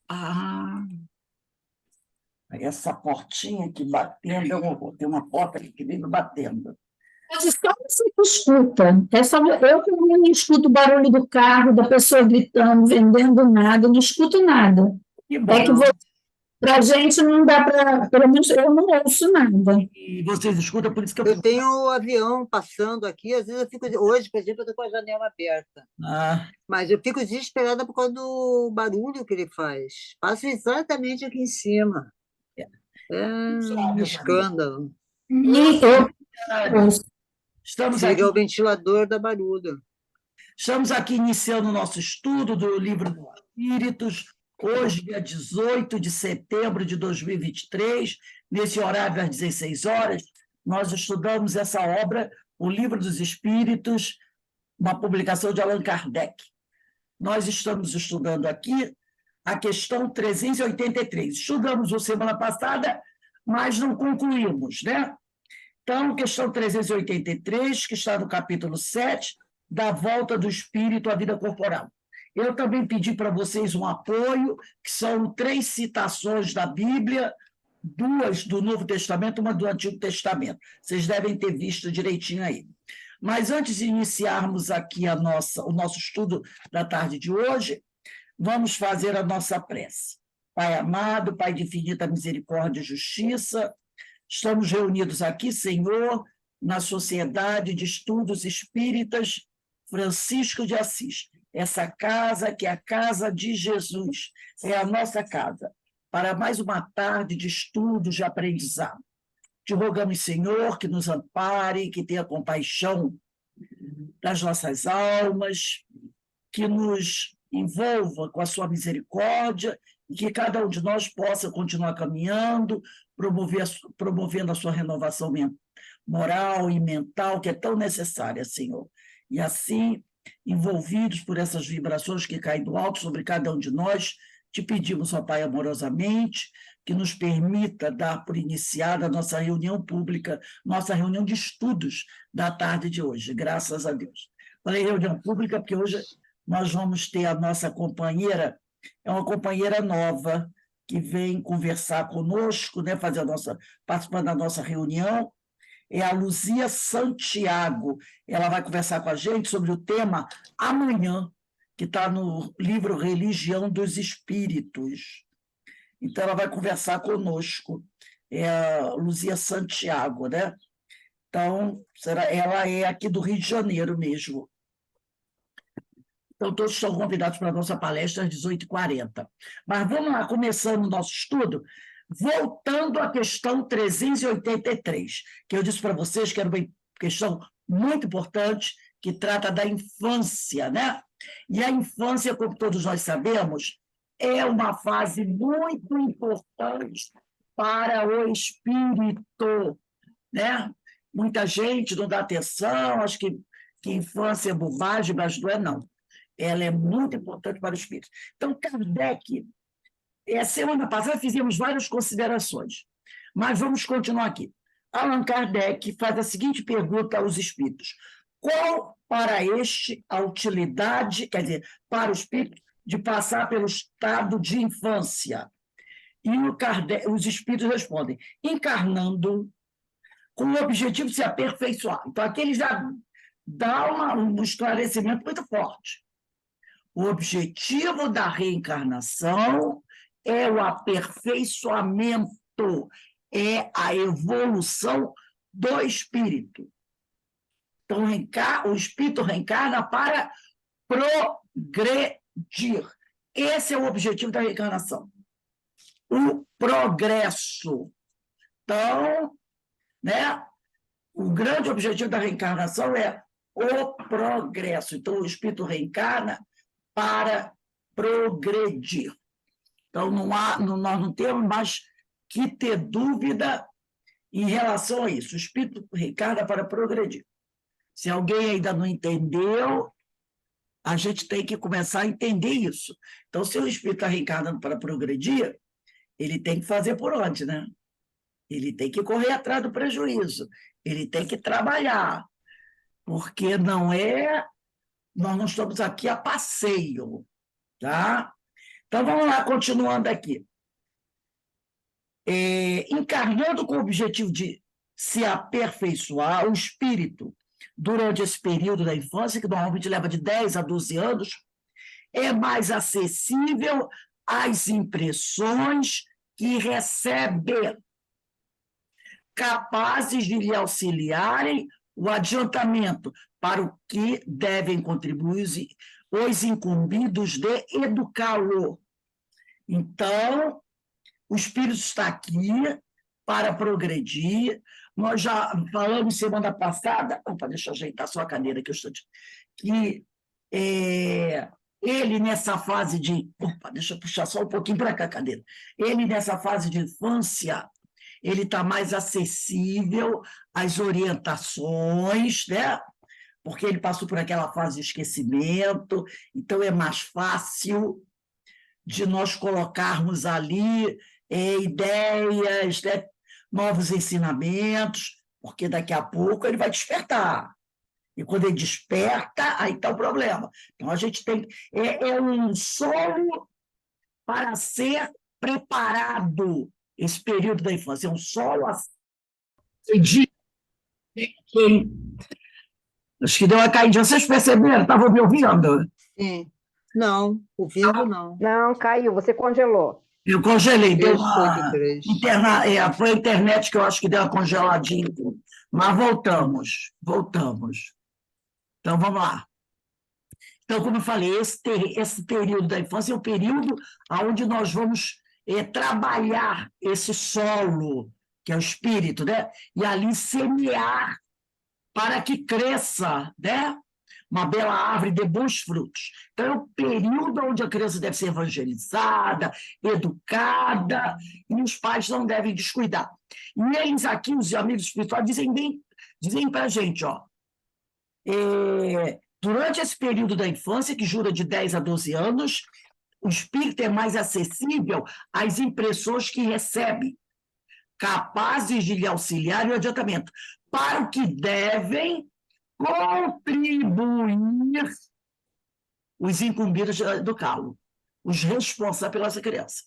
Ah, essa portinha aqui batendo, tem uma porta aqui que vive batendo. Mas só você que escuta. É só, eu também não escuto o barulho do carro, da pessoa gritando, vendendo nada, não escuto nada. Que É que bom. para a gente não dá para, pelo menos eu não ouço nada. E vocês escutam, por isso que eu Eu fico. tenho o avião passando aqui, às vezes eu fico. Hoje, por exemplo, eu estou com a janela aberta. Ah, Mas eu fico desesperada por causa do barulho que ele faz. Passa exatamente aqui em cima. É um escândalo. E eu ouço. estamos Chega aqui, ao ventilador da barulho. estamos aqui iniciando o nosso estudo do Livro dos Espíritos, hoje, dia 18 de setembro de 2023, nesse horário às 16 horas, nós estudamos essa obra, o Livro dos Espíritos, uma publicação de Allan Kardec. Nós estamos estudando aqui a questão 383. Estudamos a semana passada, mas não concluímos, né? Então, questão 383, que está no capítulo 7, da volta do espírito à vida corporal. Eu também pedi para vocês um apoio, que são 3 citações da Bíblia, 2 do Novo Testamento, uma do Antigo Testamento. Vocês devem ter visto direitinho aí. Mas antes de iniciarmos aqui o nosso estudo da tarde de hoje, vamos fazer a nossa prece. Pai amado, Pai de infinita misericórdia e justiça, estamos reunidos aqui, Senhor, na Sociedade de Estudos Espíritas Francisco de Assis. Essa casa que é a casa de Jesus, é a nossa casa, para mais uma tarde de estudos, de aprendizado. Te rogamos, Senhor, que nos ampare, que tenha compaixão das nossas almas, que nos envolva com a sua misericórdia e que cada um de nós possa continuar caminhando, promovendo a sua renovação moral e mental, que é tão necessária, Senhor. E assim, envolvidos por essas vibrações que caem do alto sobre cada um de nós, te pedimos, ó Pai, amorosamente, que nos permita dar por iniciada a nossa reunião pública, nossa reunião de estudos da tarde de hoje, graças a Deus. Falei reunião pública porque hoje nós vamos ter a nossa companheira, é uma companheira nova, que vem conversar conosco, né, participando da nossa reunião, é a Luzia Santiago. Ela vai conversar com a gente sobre o tema Amanhã, que está no livro Religião dos Espíritos. Então, ela vai conversar conosco, é a Luzia Santiago, né? Então, ela é aqui do Rio de Janeiro mesmo. Então, todos estão convidados para a nossa palestra às 18h40. Mas vamos lá, começando o nosso estudo, voltando à questão 383, que eu disse para vocês que era uma questão muito importante, que trata da infância, né? E a infância, como todos nós sabemos, é uma fase muito importante para o espírito, né? Muita gente não dá atenção, acho que infância é bobagem, mas não é, não. Ela é muito importante para o espírito. Então, Kardec, semana passada fizemos várias considerações, mas vamos continuar aqui. Allan Kardec faz a seguinte pergunta aos espíritos: qual para este a utilidade, quer dizer, para o espírito, de passar pelo estado de infância? E os espíritos respondem: encarnando com o objetivo de se aperfeiçoar. Então, aqui ele já dá um esclarecimento muito forte. O objetivo da reencarnação é o aperfeiçoamento, é a evolução do espírito. Então, o espírito reencarna para progredir. Esse é o objetivo da reencarnação. O progresso. Então, né, o grande objetivo da reencarnação é o progresso. Então, o espírito reencarna para progredir. Então, nós não temos mais que ter dúvida em relação a isso. O espírito reencarna para progredir. Se alguém ainda não entendeu, a gente tem que começar a entender isso. Então, se o espírito está reencarnando para progredir, ele tem que fazer por onde, né? Ele tem que correr atrás do prejuízo, ele tem que trabalhar, porque não é Nós não estamos aqui a passeio, tá? Então, vamos lá, continuando aqui. Encarnando com o objetivo de se aperfeiçoar, o espírito, durante esse período da infância, que normalmente leva de 10 a 12 anos, é mais acessível às impressões que recebe, capazes de lhe auxiliarem o adiantamento para o que devem contribuir os incumbidos de educá-lo. Então, o Espírito está aqui para progredir. Nós já falamos semana passada, opa, deixa eu ajeitar só a cadeira que eu estou que ele nessa fase de, opa, deixa eu puxar só um pouquinho para cá a cadeira. Ele nessa fase de infância, ele está mais acessível às orientações, né? Porque ele passou por aquela fase de esquecimento, então é mais fácil de nós colocarmos ali ideias, né? Novos ensinamentos, porque daqui a pouco ele vai despertar. E quando ele desperta, aí está o problema. Então, a gente tem... É um solo para ser preparado, esse período da infância. É um solo de... Acho que deu uma caída. Vocês perceberam? Estavam me ouvindo? Sim. Não, o vivo não. Não, caiu, você congelou. Eu congelei, deu 3.3. foi a internet que eu acho que deu uma congeladinha. Mas voltamos. Então, vamos lá. Então, como eu falei, esse período da infância é o período onde nós vamos trabalhar esse solo, que é o espírito, né? E ali semear para que cresça, né? Uma bela árvore de bons frutos. Então, é o período onde a criança deve ser evangelizada, educada, e os pais não devem descuidar. E eles aqui, os amigos espirituais, dizem para a gente, ó, durante esse período da infância, que dura de 10 a 12 anos, o espírito é mais acessível às impressões que recebe, capazes de lhe auxiliar no adiantamento, para o que devem contribuir os incumbidos de educá-lo, os responsáveis pela essa criança.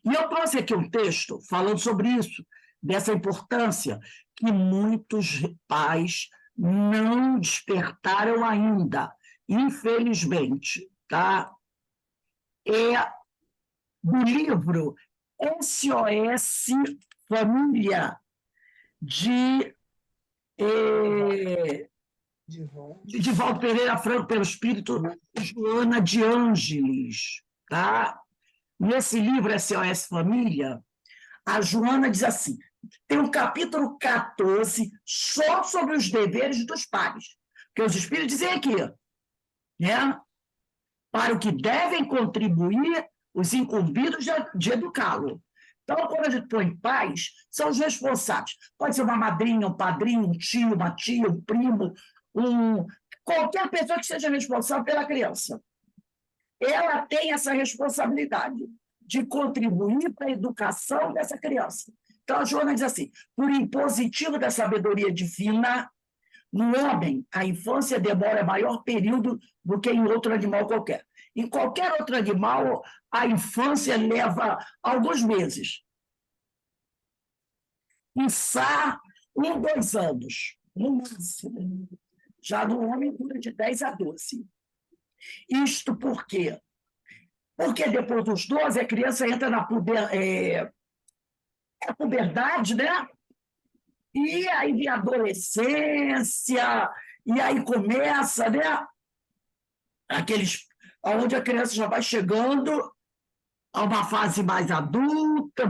E eu trouxe aqui um texto falando sobre isso, dessa importância que muitos pais não despertaram ainda, infelizmente, tá? É do livro SOS Família, de Divaldo Pereira Franco, pelo espírito Joana de Ângeles, tá? Nesse livro SOS Família, a Joana diz assim, tem um capítulo 14 só sobre os deveres dos pais, que os espíritos dizem aqui, né? Para o que devem contribuir os incumbidos de educá-lo. Então, quando a gente põe pais, são os responsáveis. Pode ser uma madrinha, um padrinho, um tio, uma tia, um primo, qualquer pessoa que seja responsável pela criança. Ela tem essa responsabilidade de contribuir para a educação dessa criança. Então, a Joana diz assim, por impositivo da sabedoria divina, no homem, a infância demora maior período do que em outro animal qualquer. Em qualquer outro animal, a infância leva alguns meses. Quiçá 1, 2 anos, no máximo. Já no homem, dura de 10 a 12. Isto por quê? Porque depois dos 12, a criança entra na puberdade, né? E aí vem a adolescência, e aí começa, né? Onde a criança já vai chegando a uma fase mais adulta,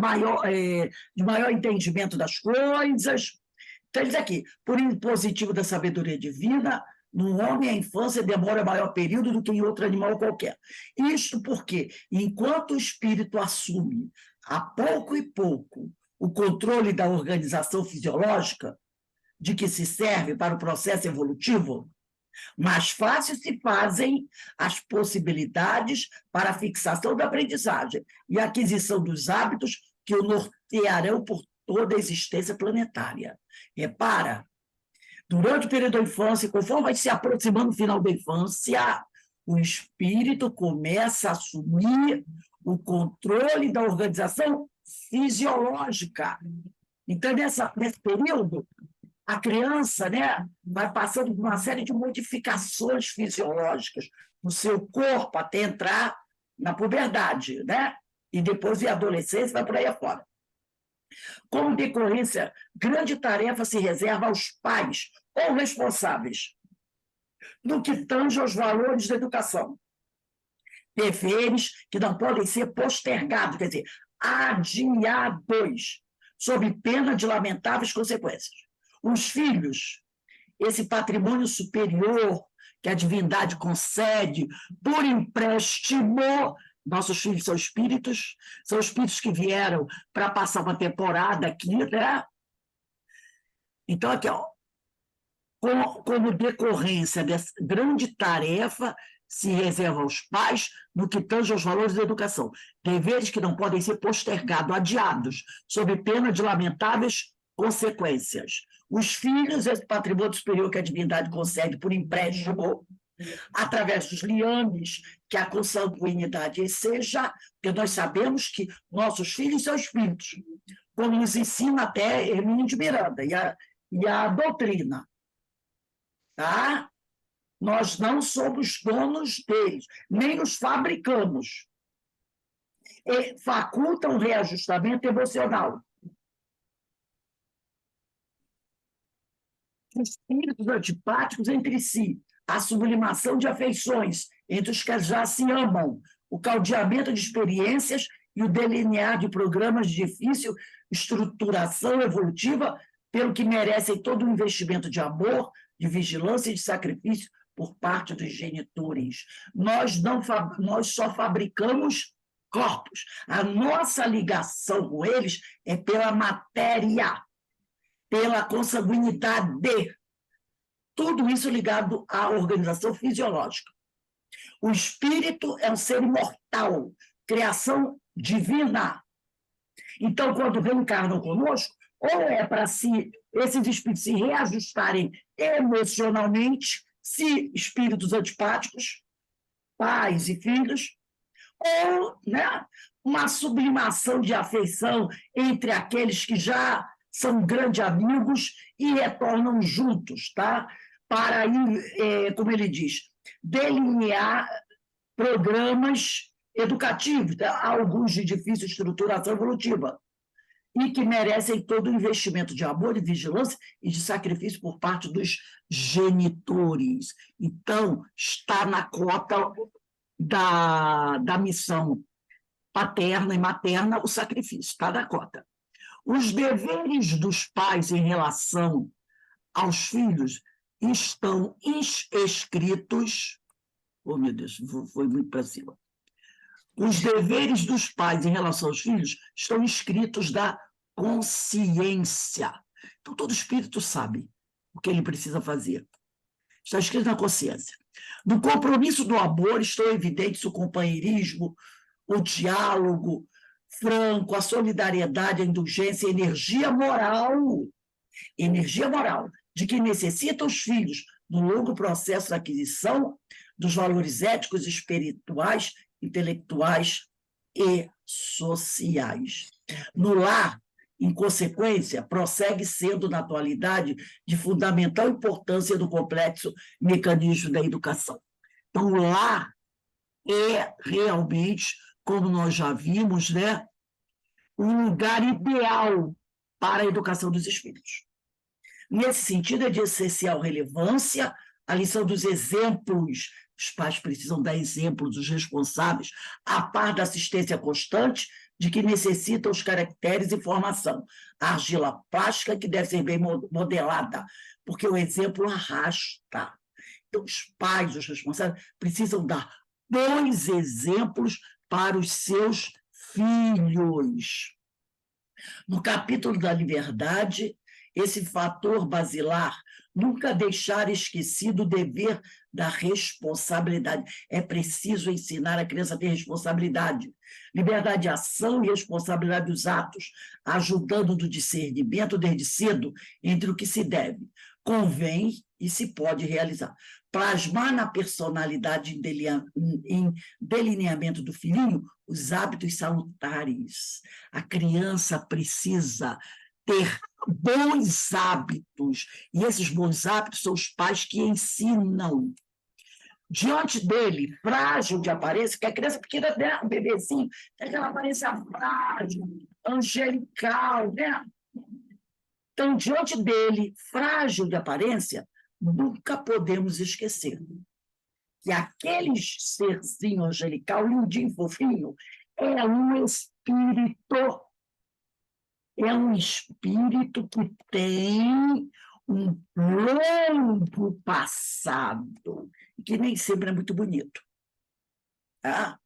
de maior entendimento das coisas. Então, ele diz aqui, por impositivo da sabedoria divina, no homem a infância demora maior período do que em outro animal qualquer. Isto porque, enquanto o espírito assume, a pouco e pouco, o controle da organização fisiológica, de que se serve para o processo evolutivo, mais fácil se fazem as possibilidades para a fixação da aprendizagem e a aquisição dos hábitos que o nortearão por toda a existência planetária. Repara, Durante o período da infância, conforme vai se aproximando do final da infância, o espírito começa a assumir o controle da organização fisiológica. Então, nesse período, a criança, né, vai passando por uma série de modificações fisiológicas no seu corpo até entrar na puberdade, né? E depois, em adolescência, vai por aí afora. Como decorrência, grande tarefa se reserva aos pais ou responsáveis no que tange aos valores da educação. Deveres que não podem ser postergados, quer dizer, adiados, sob pena de lamentáveis consequências. Os filhos, esse patrimônio superior que a divindade concede por empréstimo. Nossos filhos são espíritos que vieram para passar uma temporada aqui, né? Então, aqui, ó, como decorrência dessa grande tarefa, se reserva aos pais no que tange aos valores da educação. Deveres que não podem ser postergados, adiados, sob pena de lamentáveis consequências. Os filhos, esse patrimônio superior que a divindade concede por empréstimo, através dos liames que a consanguinidade enseja, porque nós sabemos que nossos filhos são espíritos, como nos ensina até Hermínio de Miranda e a doutrina. Tá? Nós não somos donos deles, nem os fabricamos. E facultam reajustamento emocional. Os espíritos antipáticos entre si, a sublimação de afeições entre os que já se amam, o caldeamento de experiências e o delinear de programas de difícil estruturação evolutiva, pelo que merecem todo o investimento de amor, de vigilância e de sacrifício por parte dos genitores. Nós só fabricamos corpos. A nossa ligação com eles é pela matéria, pela consanguinidade. Tudo isso ligado à organização fisiológica. O espírito é um ser imortal, criação divina. Então, quando reencarnam conosco, ou é para esses espíritos se reajustarem emocionalmente, se espíritos antipáticos, pais e filhos, ou, né, uma sublimação de afeição entre aqueles que já são grandes amigos e retornam juntos, tá? Para ir, como ele diz, delinear programas educativos, tá? Alguns de difícil estruturação evolutiva, e que merecem todo o investimento de amor, de vigilância e de sacrifício por parte dos genitores. Então, está na cota da missão paterna e materna o sacrifício, está na cota. Os deveres dos pais em relação aos filhos estão escritos... Oh, meu Deus, foi muito para cima. Os deveres dos pais em relação aos filhos estão escritos da consciência. Então, todo espírito sabe o que ele precisa fazer. Está escrito na consciência. No compromisso do amor estão evidentes o companheirismo, o diálogo franco, a solidariedade, a indulgência, a energia moral de que necessitam os filhos no longo processo de aquisição dos valores éticos, espirituais, intelectuais e sociais. No lar, em consequência, prossegue sendo, na atualidade, de fundamental importância do complexo mecanismo da educação. Então, o lar é realmente, como nós já vimos, né, um lugar ideal para a educação dos espíritos. Nesse sentido, é de essencial relevância a lição dos exemplos. Os pais precisam dar exemplos dos responsáveis, a par da assistência constante de que necessitam os caracteres e formação. A argila plástica que deve ser bem modelada, porque o exemplo arrasta. Então, os pais, os responsáveis, precisam dar bons exemplos para os seus filhos. No capítulo da liberdade, esse fator basilar, nunca deixar esquecido o dever da responsabilidade. É preciso ensinar a criança a ter responsabilidade. Liberdade de ação e responsabilidade dos atos, ajudando no discernimento desde cedo entre o que se deve convém e se pode realizar. Plasmar na personalidade em delineamento do filhinho os hábitos salutares. A criança precisa ter bons hábitos, e esses bons hábitos são os pais que ensinam. Diante dele, frágil de aparência, que a criança pequena, né, um bebezinho, tem aquela aparência frágil, angelical, né? Então, diante dele, frágil de aparência, nunca podemos esquecer que aquele serzinho angelical, lindinho, fofinho, é um espírito. É um espírito que tem um longo passado, que nem sempre é muito bonito. Tá?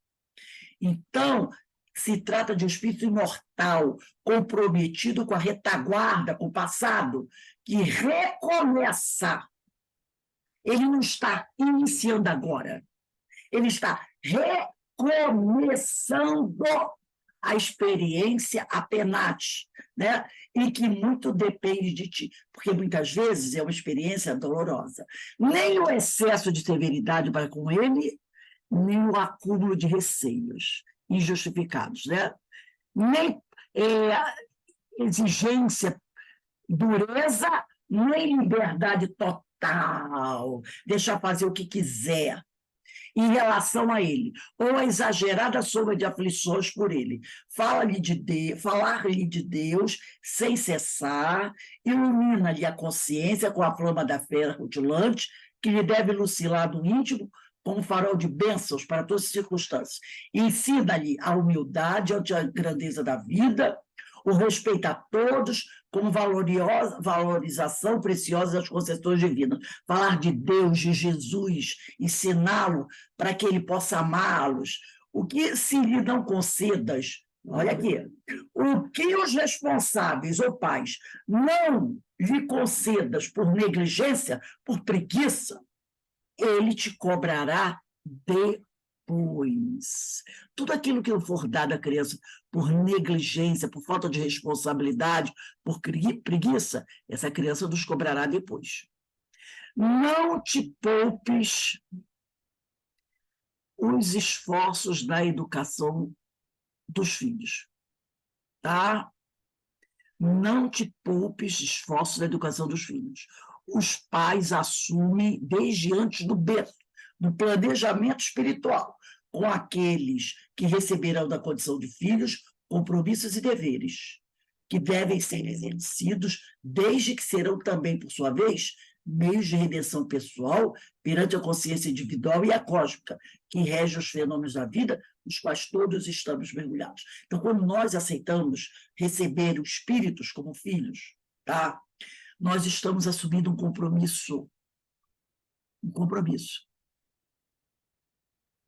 Então, se trata de um espírito imortal, comprometido com a retaguarda, com o passado, que recomeça. Ele não está iniciando agora. Ele está recomeçando a experiência apenas, né? E que muito depende de ti, porque muitas vezes é uma experiência dolorosa. Nem o excesso de severidade para com ele, nem o acúmulo de receios injustificados, né? Nem exigência, dureza, nem liberdade total, deixar fazer o que quiser em relação a ele, ou a exagerada soma de aflições por ele. Falar-lhe de Deus sem cessar, ilumina-lhe a consciência com a flama da fé rutilante, que lhe deve lucilar do íntimo como farol de bênçãos para todas as circunstâncias. Ensina-lhe a humildade ante a grandeza da vida, o respeito a todos, como valorização preciosa das concessões divinas. Falar de Deus, de Jesus, ensiná-lo para que ele possa amá-los. O que se lhe não concedas, olha aqui, o que os responsáveis ou pais não lhe concedas por negligência, por preguiça, ele te cobrará depois. Tudo aquilo que for dado à criança por negligência, por falta de responsabilidade, por preguiça, essa criança nos cobrará depois. Não te poupes os esforços na educação dos filhos, tá? Não te poupes esforços na educação dos filhos. Os pais assumem, desde antes do berço, do planejamento espiritual, com aqueles que receberão da condição de filhos compromissos e deveres, que devem ser exercidos, desde que serão também, por sua vez, meios de redenção pessoal perante a consciência individual e a cósmica, que rege os fenômenos da vida, nos quais todos estamos mergulhados. Então, quando nós aceitamos receber os espíritos como filhos, tá? Nós estamos assumindo um compromisso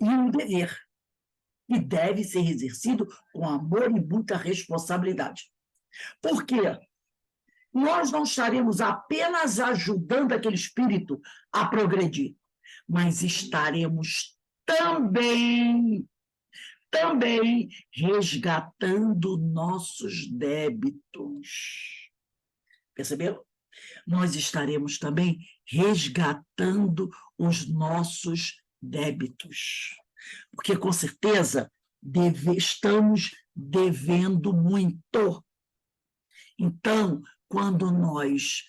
e um dever, que deve ser exercido com amor e muita responsabilidade. Por quê? Nós não estaremos apenas ajudando aquele espírito a progredir, mas estaremos também resgatando nossos débitos. Perceberam? Nós estaremos também resgatando os nossos débitos. Porque, com certeza, estamos devendo muito. Então, quando nós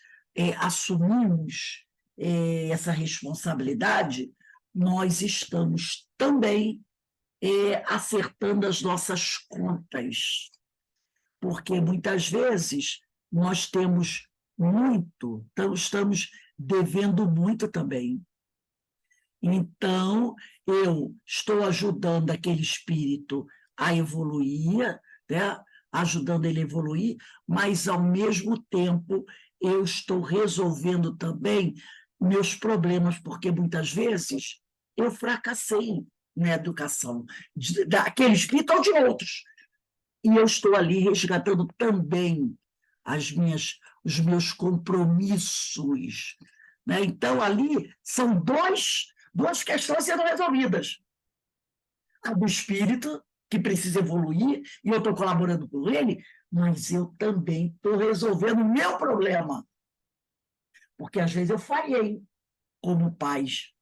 assumimos essa responsabilidade, nós estamos também acertando as nossas contas. Porque, muitas vezes, nós temos muito, então estamos devendo muito também. Então, eu estou ajudando aquele espírito a evoluir, né? Ajudando ele a evoluir, mas, ao mesmo tempo, eu estou resolvendo também meus problemas, porque, muitas vezes, eu fracassei na educação daquele espírito ou de outros. E eu estou ali resgatando também os meus compromissos, né? Então, ali são duas questões sendo resolvidas. A do espírito, que precisa evoluir, e eu estou colaborando com ele, mas eu também estou resolvendo o meu problema. porque às vezes eu falhei como pais,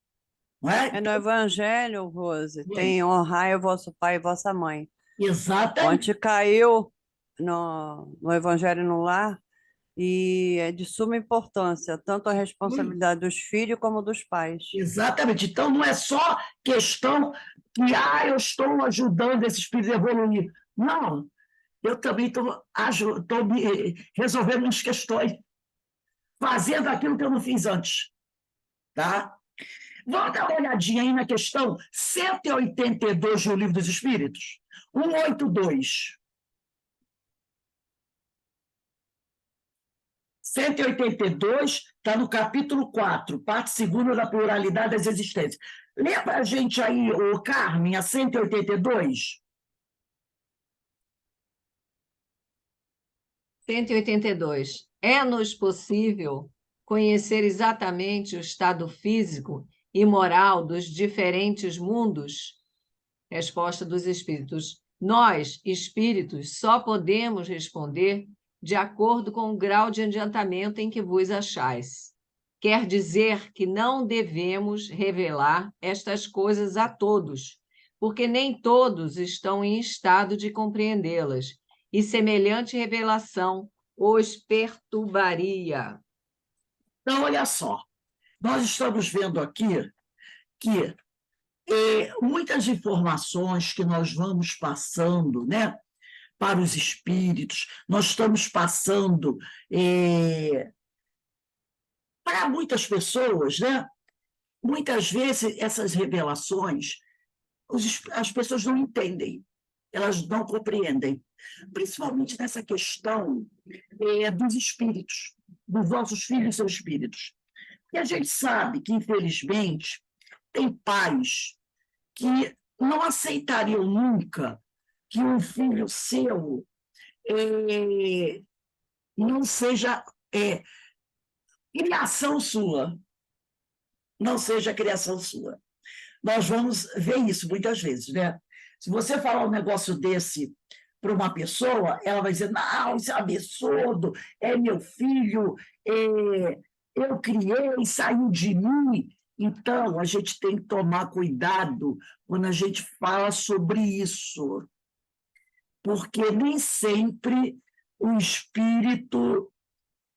não é? É no Evangelho, Rose, Oi. tem honrai o vosso pai e vossa mãe. Exatamente. Onde caiu no Evangelho no Lar, e é de suma importância, tanto a responsabilidade dos filhos como dos pais. Exatamente. Então, não é só questão que eu estou ajudando esse espírito a evoluir. Não, eu também estou resolvendo as questões, fazendo aquilo que eu não fiz antes. Tá? Vamos dar uma olhadinha aí na questão 182 do Livro dos Espíritos. 182. 182 está no capítulo 4, parte segunda da pluralidade das existências. Lembra a gente aí, o Carmen, a 182? 182. É-nos possível conhecer exatamente o estado físico e moral dos diferentes mundos? Resposta dos espíritos. Nós, espíritos, só podemos responder de acordo com o grau de adiantamento em que vos achais. Quer dizer que não devemos revelar estas coisas a todos, porque nem todos estão em estado de compreendê-las, e semelhante revelação os perturbaria. Então, olha só, nós estamos vendo aqui que muitas informações que nós vamos passando, né, para os espíritos, nós estamos passando para muitas pessoas, né? Muitas vezes essas revelações as pessoas não entendem, elas não compreendem, principalmente nessa questão dos espíritos, dos nossos filhos são espíritos. E a gente sabe que, infelizmente, tem pais que não aceitariam nunca que um filho seu não seja criação sua, não seja criação sua. Nós vamos ver isso muitas vezes, né? Se você falar um negócio desse para uma pessoa, ela vai dizer, não, isso é absurdo, é meu filho, eu criei, saiu de mim. Então, a gente tem que tomar cuidado quando a gente fala sobre isso, porque nem sempre o espírito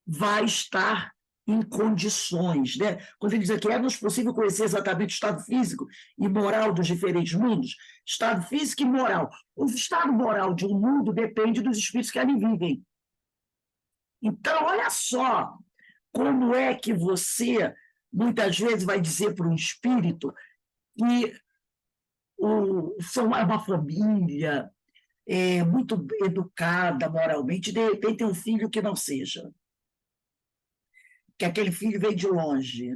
vai estar em condições, né? Quando ele diz aqui, é-nos possível conhecer exatamente o estado físico e moral dos diferentes mundos, estado físico e moral. O estado moral de um mundo depende dos espíritos que ali vivem. Então, olha só como é que você, muitas vezes, vai dizer para um espírito que são uma família muito educada moralmente, de repente tem um filho que não seja, que aquele filho veio de longe,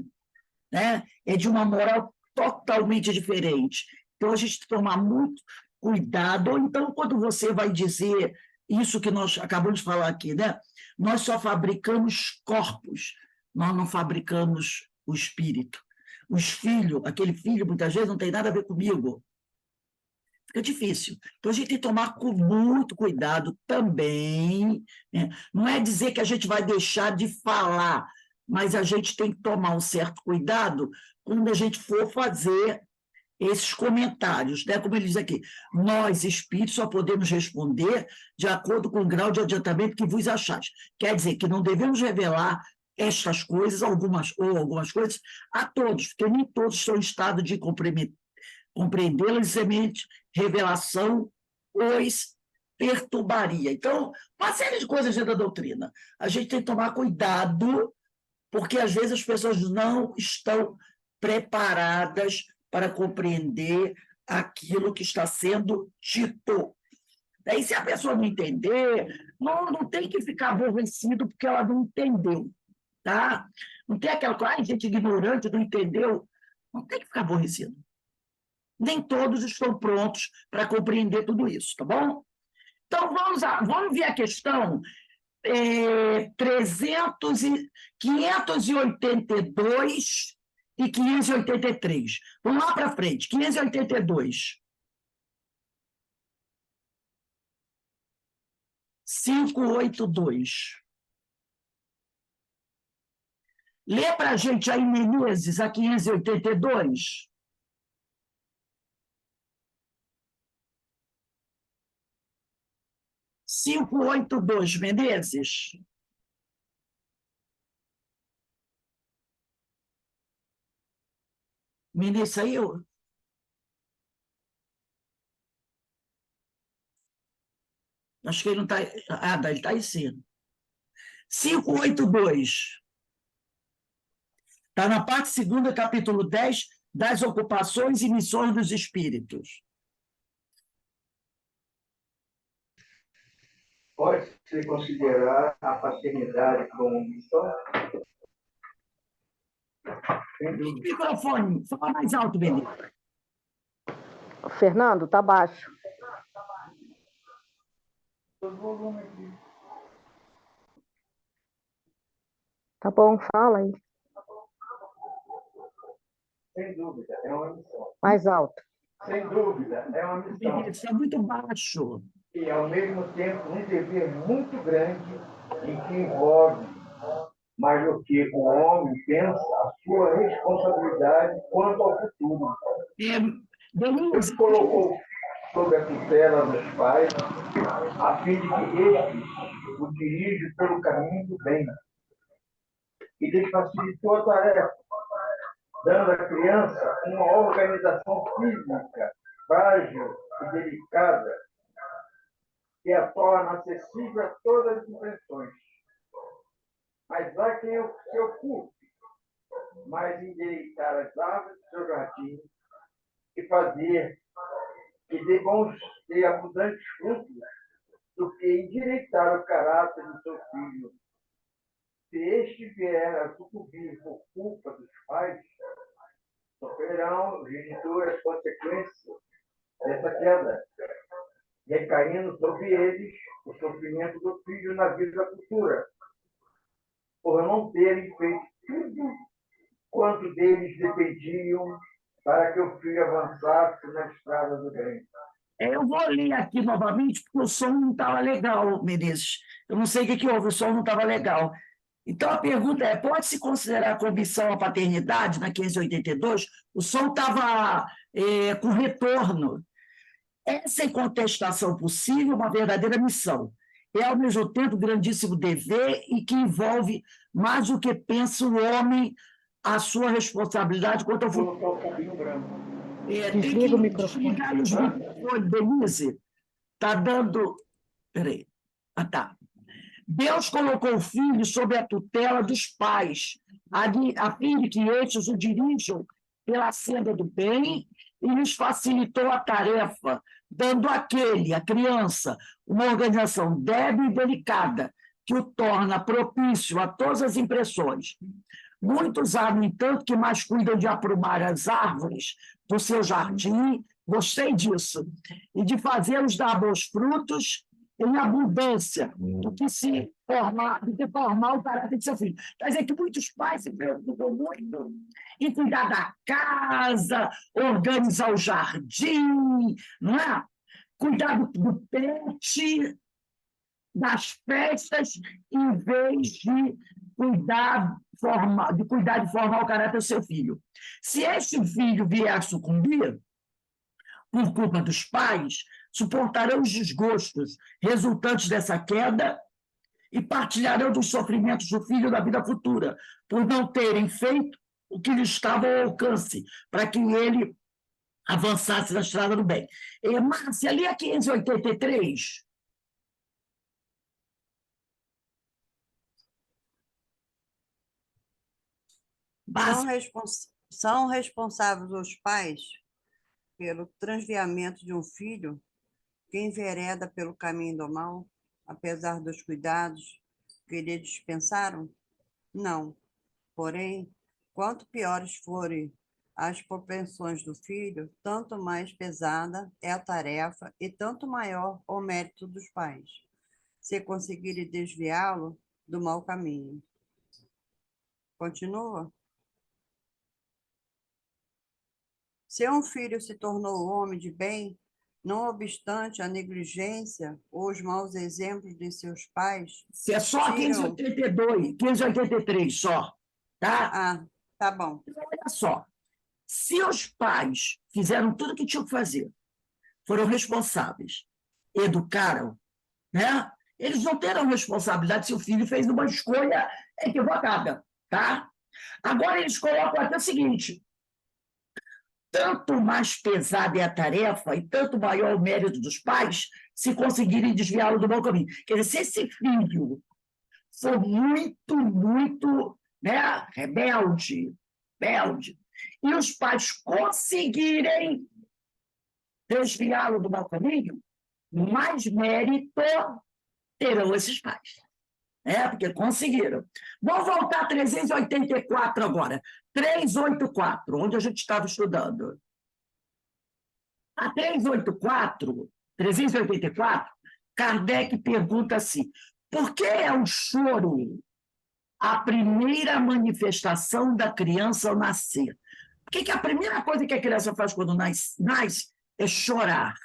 né? É de uma moral totalmente diferente. Então, a gente tem que tomar muito cuidado. Ou então, quando você vai dizer isso que nós acabamos de falar aqui, né? Nós só fabricamos corpos, nós não fabricamos o espírito. Os filhos, aquele filho, muitas vezes, não tem nada a ver comigo. Fica difícil. Então, a gente tem que tomar com muito cuidado também, né? Não é dizer que a gente vai deixar de falar, mas a gente tem que tomar um certo cuidado quando a gente for fazer esses comentários, né? Como ele diz aqui, nós, espíritos, só podemos responder de acordo com o grau de adiantamento que vos achais. Quer dizer que não devemos revelar estas coisas, algumas coisas, a todos, porque nem todos estão em estado de compreendê-las, e semente revelação os perturbaria. Então, uma série de coisas dentro da doutrina. A gente tem que tomar cuidado, porque às vezes as pessoas não estão preparadas para compreender aquilo que está sendo dito. Daí, se a pessoa não entender, não tem que ficar aborrecido porque ela não entendeu. Tá? Não tem aquela coisa, gente ignorante, não entendeu. Não tem que ficar aborrecido. Nem todos estão prontos para compreender tudo isso, tá bom? Então, vamos ver a questão 582 e 583. Vamos lá para frente, 582. 582. Lê para a gente aí, Menezes, a 582. Cinco, 582, Menezes. Menezes saiu? Acho que ele não está. Ah, ele está aí sim. 582. Está na parte segunda, capítulo 10, das ocupações e missões dos espíritos. Pode-se considerar a paternidade como missão? Sem dúvida. Microfone, fala mais alto, Benito. Fernando, tá baixo. Tá bom, fala aí. Sem dúvida, é uma missão. Mais alto. Sem dúvida, é uma missão. Benito, está muito baixo. E, ao mesmo tempo, um dever muito grande em que envolve, mais do que o homem pensa, a sua responsabilidade quanto ao futuro. Benito, Deus colocou sob a tutela dos pais, a fim de que estes o dirigem pelo caminho do bem. E lhes facilitou a tarefa, dando à criança uma organização física frágil e delicada, que a torna acessível a todas as impressões. Mas há quem se ocupe mais em endireitar as árvores do seu jardim e fazer que dê bons e abundantes frutos do que endireitar o caráter do seu filho. Se este vier a sucumbir por culpa dos pais, sofrerão os genitores as consequências dessa queda, recaindo sobre eles o sofrimento do filho na vida futura, por não terem feito tudo quanto deles dependiam para que o filho avançasse na estrada do bem. eu vou ler aqui novamente, porque o som não estava legal, Menezes. Eu não sei o que houve, o som não estava legal. Então, a pergunta é, pode-se considerar como missão a paternidade na 582? O som estava com retorno. Essa é contestação possível, uma verdadeira missão. É, ao mesmo tempo, grandíssimo dever e que envolve mais do que pensa o homem a sua responsabilidade quanto ao futuro. Colocou o cabinho branco. Tem Desliga que o microfone. desligar os microfones, Denise. Está dando... Peraí. Ah, tá. Deus colocou o filho sob a tutela dos pais, a fim de que estes o dirijam pela senda do bem e lhes facilitou a tarefa, dando àquele, a criança, uma organização débil e delicada, que o torna propício a todas as impressões. Muitos há, no entanto, que mais cuidam de aprumar as árvores do seu jardim, gostei disso, e de fazê-los dar bons frutos em abundância, do que formar o caráter de seu filho. Quer dizer que muitos pais se preocupam muito em cuidar da casa, organizar o jardim, não é? Cuidar do pet, das festas, em vez de cuidar de formar o caráter do seu filho. Se este filho vier a sucumbir, por culpa dos pais, suportarão os desgostos resultantes dessa queda e partilharão dos sofrimentos do filho da vida futura, por não terem feito o que lhe estava ao alcance, para que ele avançasse na estrada do bem. Márcia, ali a 583. São responsáveis os pais pelo transviamento de um filho que envereda pelo caminho do mal, apesar dos cuidados que lhe dispensaram? Não. Porém, quanto piores forem as propensões do filho, tanto mais pesada é a tarefa e tanto maior o mérito dos pais, se conseguirem desviá-lo do mau caminho. Continua. Se um filho se tornou homem de bem, não obstante a negligência ou os maus exemplos de seus pais, Se é só 582, 583 só. tá? Ah, tá bom. Então, olha só, se os pais fizeram tudo o que tinham que fazer, foram responsáveis, educaram, né? Eles não terão responsabilidade se o filho fez uma escolha equivocada, tá? Agora eles colocam até o seguinte: tanto mais pesada é a tarefa e tanto maior o mérito dos pais se conseguirem desviá-lo do bom caminho. Quer dizer, se esse filho for muito, né, rebelde, e os pais conseguirem desviá-lo do mau caminho, mais mérito terão esses pais. Porque conseguiram. Vamos voltar a 384 agora. 384, onde a gente estava estudando. A 384, Kardec pergunta assim: por que é o choro a primeira manifestação da criança ao nascer? Por que a primeira coisa que a criança faz quando nasce é chorar?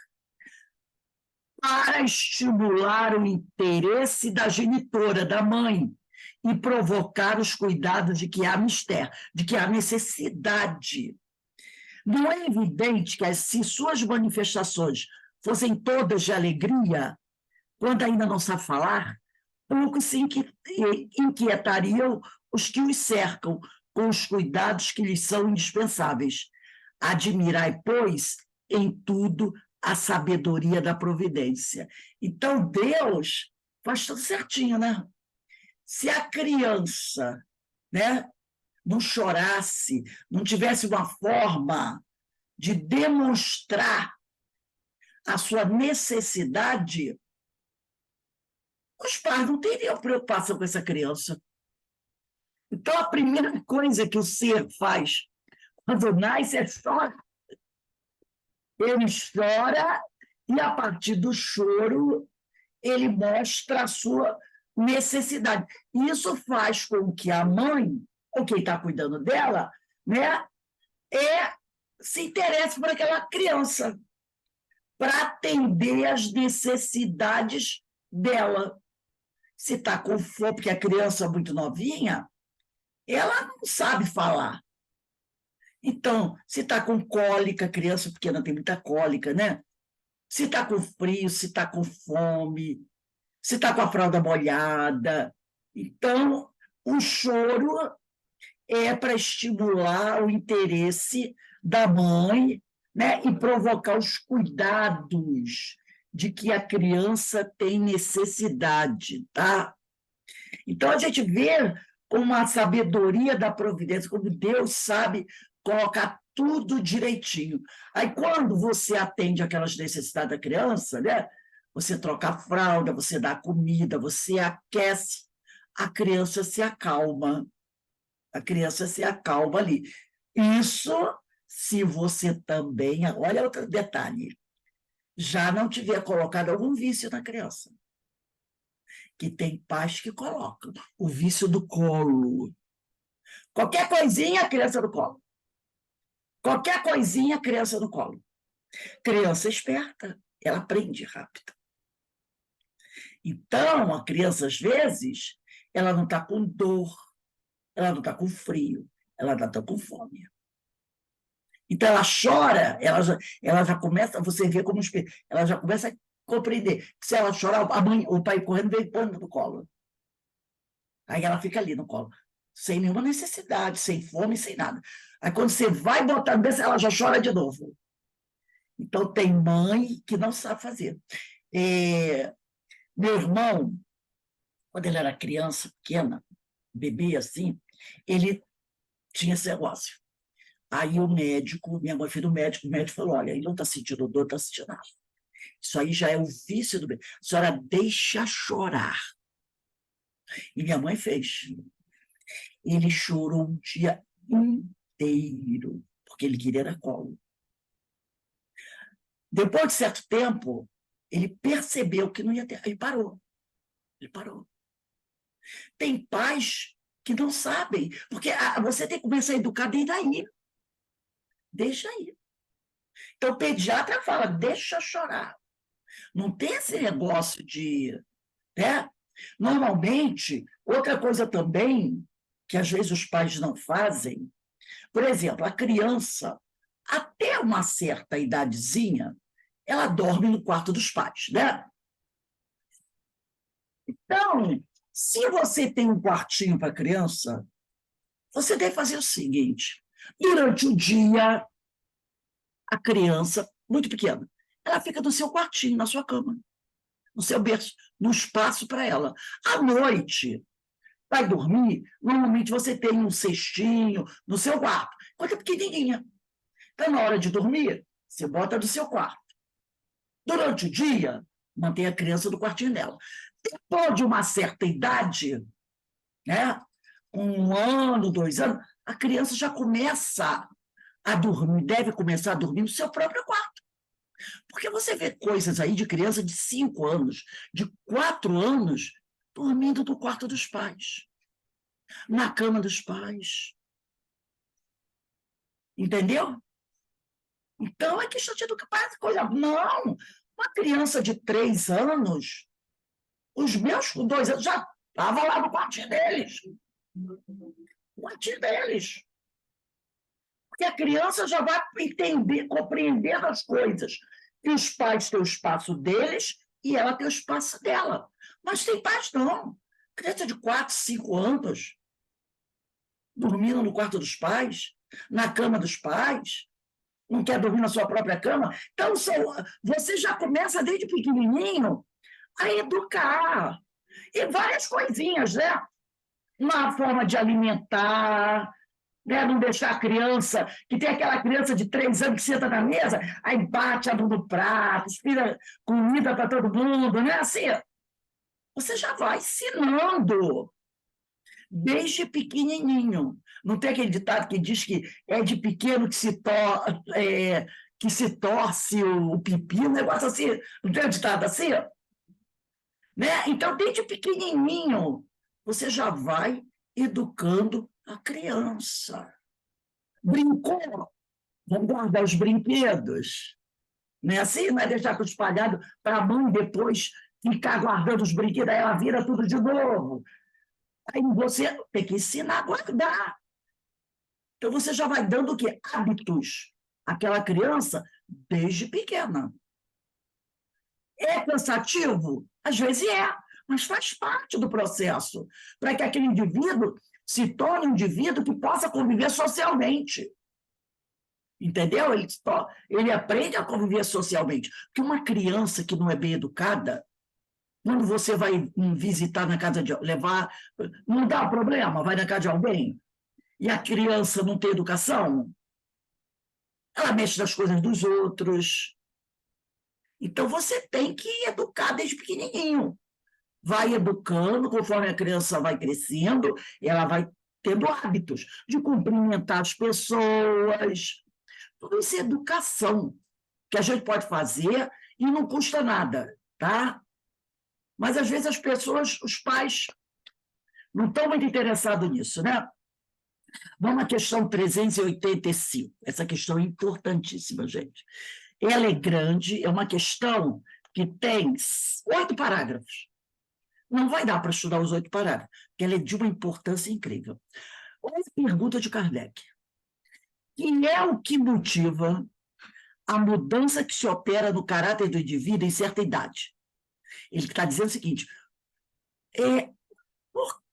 Para estimular o interesse da genitora, da mãe, e provocar os cuidados de que há mistério, de que há necessidade. Não é evidente que, se suas manifestações fossem todas de alegria, quando ainda não sabe falar, pouco se inquietariam os que os cercam com os cuidados que lhes são indispensáveis. Admirai, pois, em tudo a sabedoria da providência. Então, Deus faz tudo certinho, né? Se a criança, né, não chorasse, não tivesse uma forma de demonstrar a sua necessidade, os pais não teriam preocupação com essa criança. Então, a primeira coisa que o ser faz quando nasce é chorar. Ele chora e, a partir do choro, ele mostra a sua necessidade. Isso faz com que a mãe, ou quem está cuidando dela, né, se interesse por aquela criança, para atender às necessidades dela. Se está com fome, porque a criança é muito novinha, ela não sabe falar. Então, se está com cólica, criança pequena tem muita cólica, né? Se está com frio, se está com fome, se está com a fralda molhada. Então, o choro é para estimular o interesse da mãe, né? E provocar os cuidados de que a criança tem necessidade, tá? Então, a gente vê como a sabedoria da providência, como Deus sabe colocar tudo direitinho. Aí, quando você atende aquelas necessidades da criança, né? Você troca a fralda, você dá comida, você aquece, a criança se acalma. A criança se acalma ali. Isso, se você também... Olha outro detalhe. Já não tiver colocado algum vício na criança. Que tem pais que colocam o vício do colo. Qualquer coisinha, a criança no colo. Qualquer coisinha, a criança no colo. Criança esperta, ela aprende rápido. Então, a criança, às vezes, ela não está com dor, ela não está com frio, ela não está com fome. Então, ela chora, ela já começa, você vê como ela já começa a compreender que, se ela chorar, a mãe, o pai correndo vem pondo no colo. Aí ela fica ali no colo, sem nenhuma necessidade, sem fome, sem nada. Aí, quando você vai botar no berço, ela já chora de novo. Então, tem mãe que não sabe fazer. Meu irmão, quando ele era criança, pequena, bebê assim, ele tinha esse negócio. Aí o médico, minha mãe foi no médico, o médico falou: olha, ele não está sentindo dor, não está sentindo nada. Isso aí já é o vício do bebê. A senhora deixa chorar. E minha mãe fez. Ele chorou um dia inteiro, porque ele queria era colo. Depois de certo tempo, ele percebeu que não ia ter. Ele parou. Ele parou. Tem pais que não sabem, porque você tem que começar a educar desde aí. Deixa aí. Então, o pediatra fala: deixa chorar. Não tem esse negócio de... Né? Normalmente, outra coisa também que às vezes os pais não fazem. Por exemplo, a criança, até uma certa idadezinha, ela dorme no quarto dos pais, né? Então, se você tem um quartinho para criança, você deve fazer o seguinte: durante o dia, a criança, muito pequena, ela fica no seu quartinho, na sua cama, no seu berço, no espaço para ela. À noite, vai dormir, normalmente você tem um cestinho no seu quarto, quando é pequenininha. Então, na hora de dormir, você bota no seu quarto. Durante o dia, mantém a criança no quartinho dela. Depois de uma certa idade, né, 1 ano, 2 anos, a criança já começa a dormir, deve começar a dormir no seu próprio quarto. Porque você vê coisas aí de criança de 5 anos, de 4 anos, dormindo no quarto dos pais, na cama dos pais. Entendeu? Então, é questão de educar. Parece coisa. Não! Uma criança de 3 anos, os meus com 2 anos já estavam lá no quartinho deles. No quartinho deles. Porque a criança já vai entender, compreendendo as coisas. Que os pais têm o espaço deles e ela tem o espaço dela. Mas tem pais não. Criança de 4, 5 anos, dormindo no quarto dos pais, na cama dos pais, não quer dormir na sua própria cama. Então, você já começa desde pequenininho a educar. E várias coisinhas, né? Uma forma de alimentar, né? Não deixar a criança, que tem aquela criança de 3 anos que senta na mesa, aí bate a mão no prato, espira comida para todo mundo, né? Assim, você já vai ensinando desde pequenininho. Não tem aquele ditado que diz que é de pequeno que se torce o pipi, um negócio assim. Não tem um ditado assim? Né? Então, desde pequenininho, você já vai educando a criança. Brincou? Vamos guardar os brinquedos. Não é assim? Não é deixar tudo espalhado para a mãe depois ficar guardando os brinquedos, aí ela vira tudo de novo. Aí você tem que ensinar a guardar. Então, você já vai dando o quê? Hábitos àquela criança desde pequena. É cansativo? Às vezes é, mas faz parte do processo, para que aquele indivíduo se torne um indivíduo que possa conviver socialmente. Entendeu? Ele aprende a conviver socialmente. Porque uma criança que não é bem educada, quando você vai visitar na casa de levar, não dá problema, vai na casa de alguém, e a criança não tem educação, ela mexe nas coisas dos outros. Então, você tem que educar desde pequenininho. Vai educando, conforme a criança vai crescendo, ela vai tendo hábitos de cumprimentar as pessoas. Tudo isso é educação, que a gente pode fazer e não custa nada, tá? Mas, às vezes, as pessoas, os pais, não estão muito interessados nisso, né? Vamos à questão 385. Essa questão é importantíssima, gente. Ela é grande, é uma questão que tem 8 parágrafos. Não vai dar para estudar os 8 parágrafos, porque ela é de uma importância incrível. Olha a pergunta de Kardec. Que é o que motiva a mudança que se opera no caráter do indivíduo em certa idade? Ele está dizendo o seguinte: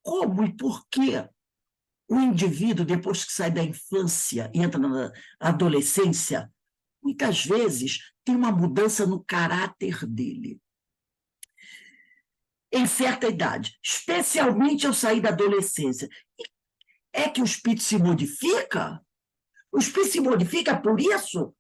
como e por que o indivíduo, depois que sai da infância e entra na adolescência, muitas vezes tem uma mudança no caráter dele. Em certa idade, especialmente ao sair da adolescência. É que o espírito se modifica? O espírito se modifica por isso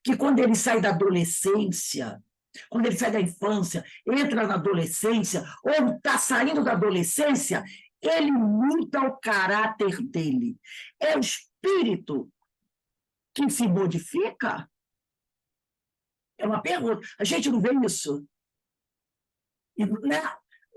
que quando ele sai da adolescência, quando ele sai da infância, entra na adolescência, ou está saindo da adolescência, ele muda o caráter dele. É o espírito que se modifica? É uma pergunta. A gente não vê isso. Né?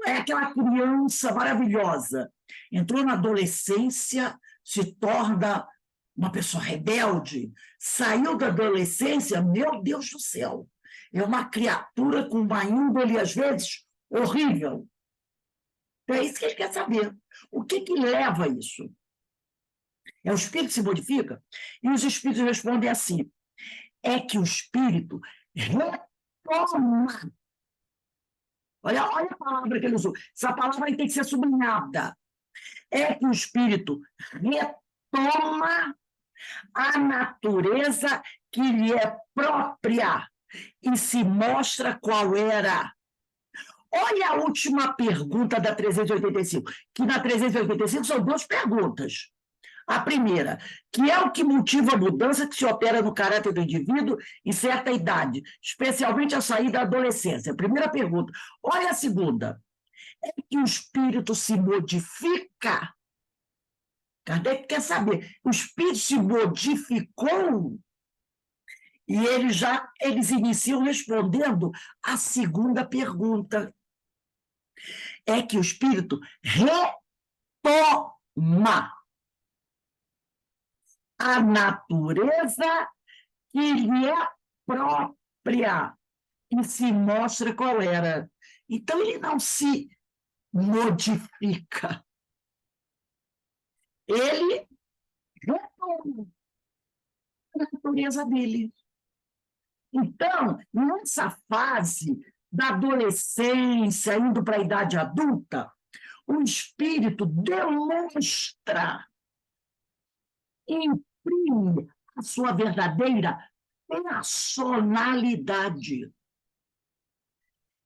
É aquela criança maravilhosa. Entrou na adolescência, se torna uma pessoa rebelde, saiu da adolescência, meu Deus do céu, é uma criatura com uma índole, às vezes, horrível. Então, é isso que ele quer saber. O que leva a isso? É o espírito que se modifica? E os espíritos respondem assim: é que o espírito retoma. Olha a palavra que ele usou. Essa palavra aí tem que ser sublinhada. É que o espírito retoma a natureza que lhe é própria e se mostra qual era. Olha a última pergunta da 385, que na 385 são duas perguntas. A primeira, que é o que motiva a mudança que se opera no caráter do indivíduo em certa idade, especialmente a sair da adolescência. Primeira pergunta. Olha a segunda. É que o espírito se modifica? Kardec quer saber. O espírito se modificou? E eles iniciam respondendo a segunda pergunta. É que o espírito retoma a natureza que lhe é própria e se mostra qual era. Então, ele não se modifica. Ele retoma a natureza dele. Então, nessa fase da adolescência, indo para a idade adulta, o espírito demonstra, imprime a sua verdadeira personalidade.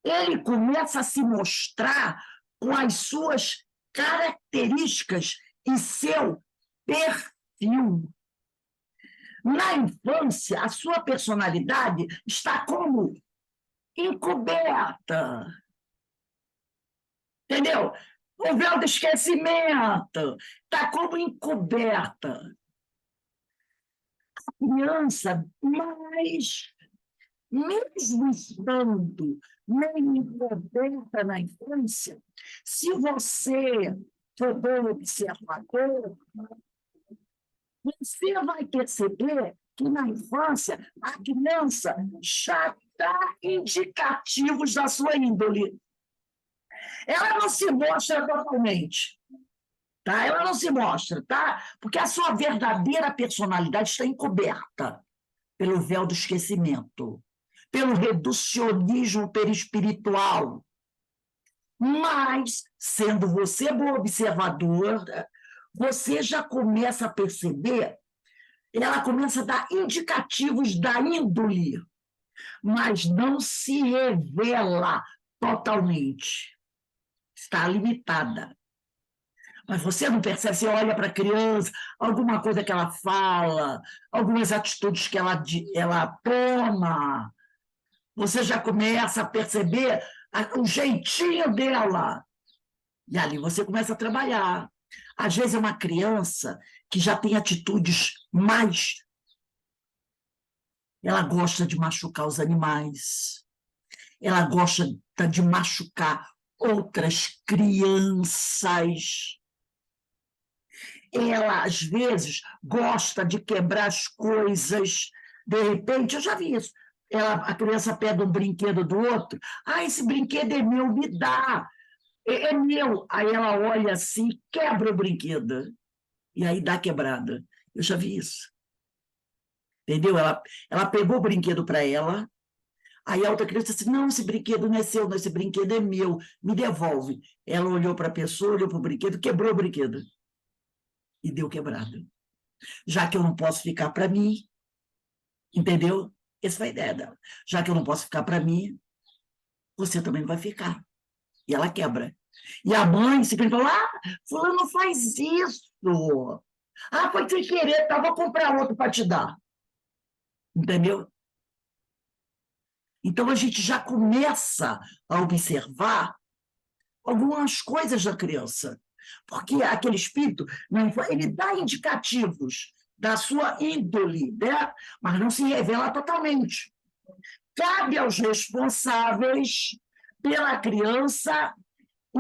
Ele começa a se mostrar com as suas características e seu perfil. Na infância, a sua personalidade está como encoberta. Entendeu? O véu do esquecimento está como encoberta. A criança, mas mesmo estando meio encoberta na infância, se você for bom observador, você vai perceber que na infância a criança já dá indicativos da sua índole. Ela não se mostra totalmente, tá? Ela não se mostra, tá? Porque a sua verdadeira personalidade está encoberta pelo véu do esquecimento, pelo reducionismo perispiritual. Mas, sendo você bom observador, você já começa a perceber, ela começa a dar indicativos da índole, mas não se revela totalmente. Está limitada. Mas você não percebe, você olha para a criança, alguma coisa que ela fala, algumas atitudes que ela toma, você já começa a perceber o jeitinho dela. E ali você começa a trabalhar. Às vezes é uma criança que já tem atitudes mais... Ela gosta de machucar os animais. Ela gosta de machucar outras crianças. Ela, às vezes, gosta de quebrar as coisas. De repente, eu já vi isso. A criança pega um brinquedo do outro. Ah, esse brinquedo é meu, me dá. É meu. Aí ela olha assim, quebra o brinquedo. E aí dá quebrada. Eu já vi isso. Entendeu? Ela pegou o brinquedo para ela, aí a outra criança disse, não, esse brinquedo não é seu, não, esse brinquedo é meu, me devolve. Ela olhou para a pessoa, olhou para o brinquedo, quebrou o brinquedo. E deu quebrada. Já que eu não posso ficar para mim, entendeu? Essa foi a ideia dela. Já que eu não posso ficar para mim, você também não vai ficar. E ela quebra. E a mãe simplesmente fala, fulano faz isso. Foi sem querer, tá, vou comprar outro para te dar. Entendeu? Então, a gente já começa a observar algumas coisas da criança. Porque aquele espírito, ele dá indicativos da sua índole, né? Mas não se revela totalmente. Cabe aos responsáveis pela criança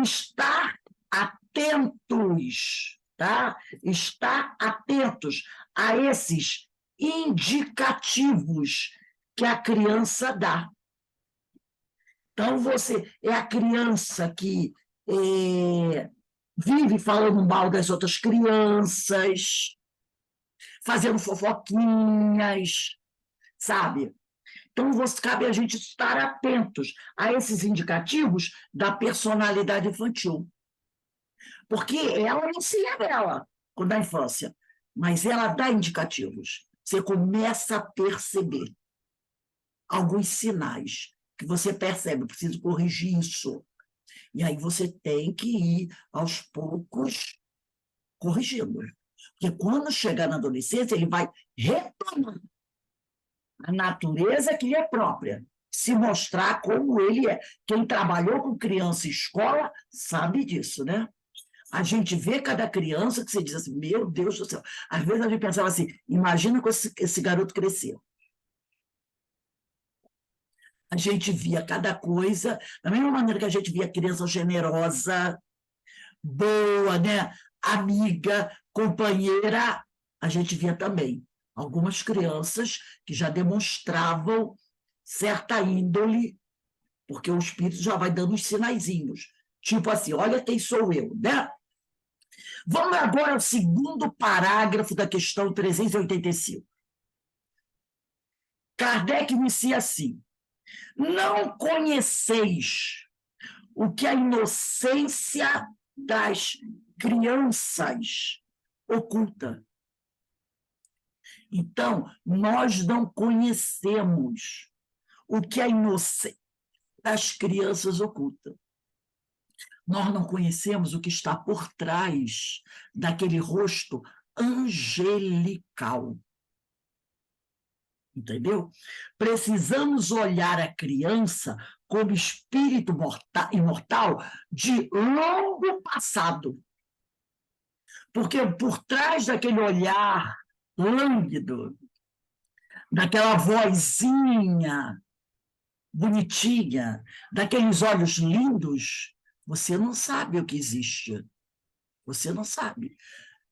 estar atentos, tá? Estar atentos a esses indicativos que a criança dá. Então, você é a criança que vive falando mal das outras crianças, fazendo fofoquinhas, sabe? Então, cabe a gente estar atentos a esses indicativos da personalidade infantil. Porque ela não se revela quando é infância, mas ela dá indicativos. Você começa a perceber alguns sinais que você percebe, eu preciso corrigir isso. E aí você tem que ir, aos poucos, corrigindo. Porque quando chegar na adolescência, ele vai retomar a natureza que lhe é própria, se mostrar como ele é. Quem trabalhou com criança em escola sabe disso, né? A gente vê cada criança que você diz assim, meu Deus do céu. Às vezes a gente pensava assim, imagina quando esse garoto crescer. A gente via cada coisa, da mesma maneira que a gente via criança generosa, boa, né? Amiga, companheira, a gente via também algumas crianças que já demonstravam certa índole, porque o espírito já vai dando uns sinaizinhos. Tipo assim, olha quem sou eu, né? Vamos agora ao segundo parágrafo da questão 385. Kardec inicia assim: não conheceis o que a inocência das crianças oculta. Então, nós não conhecemos o que a inocência das crianças oculta. Nós não conhecemos o que está por trás daquele rosto angelical. Entendeu? Precisamos olhar a criança como espírito imortal de longo passado. Porque por trás daquele olhar lânguido, daquela vozinha bonitinha, daqueles olhos lindos, você não sabe o que existe. Você não sabe.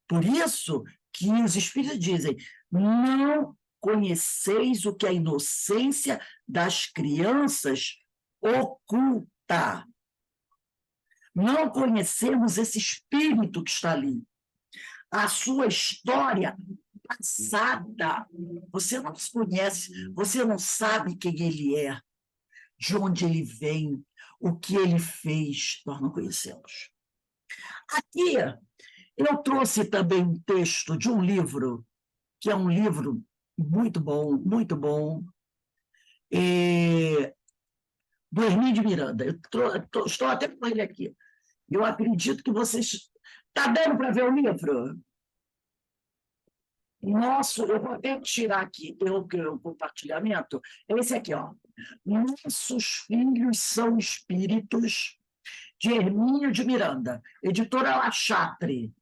Por isso que os espíritos dizem, não conheceis o que a inocência das crianças oculta. Não conhecemos esse espírito que está ali. A sua história passada. Você não se conhece, você não sabe quem ele é, de onde ele vem, o que ele fez. Nós não conhecemos. Aqui, eu trouxe também um texto de um livro, que é um livro muito bom, do Hermínio de Miranda. Estou até com ele aqui. Eu acredito que vocês... Está dando para ver o livro? Nosso, eu vou até tirar aqui o compartilhamento. Esse aqui, ó. Nossos Filhos São Espíritos, de Hermínio de Miranda, editora La Chatre.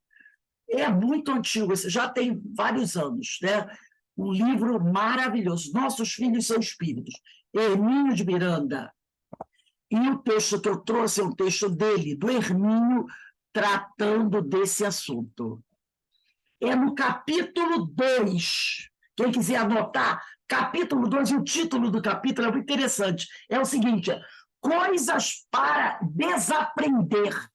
É muito antigo, esse já tem vários anos, né? Um livro maravilhoso. Nossos Filhos São Espíritos, Hermínio de Miranda. E o texto que eu trouxe é um texto dele, do Hermínio, tratando desse assunto. É no capítulo 2. Quem quiser anotar, capítulo 2, e o título do capítulo é muito interessante. É o seguinte: coisas para desaprender.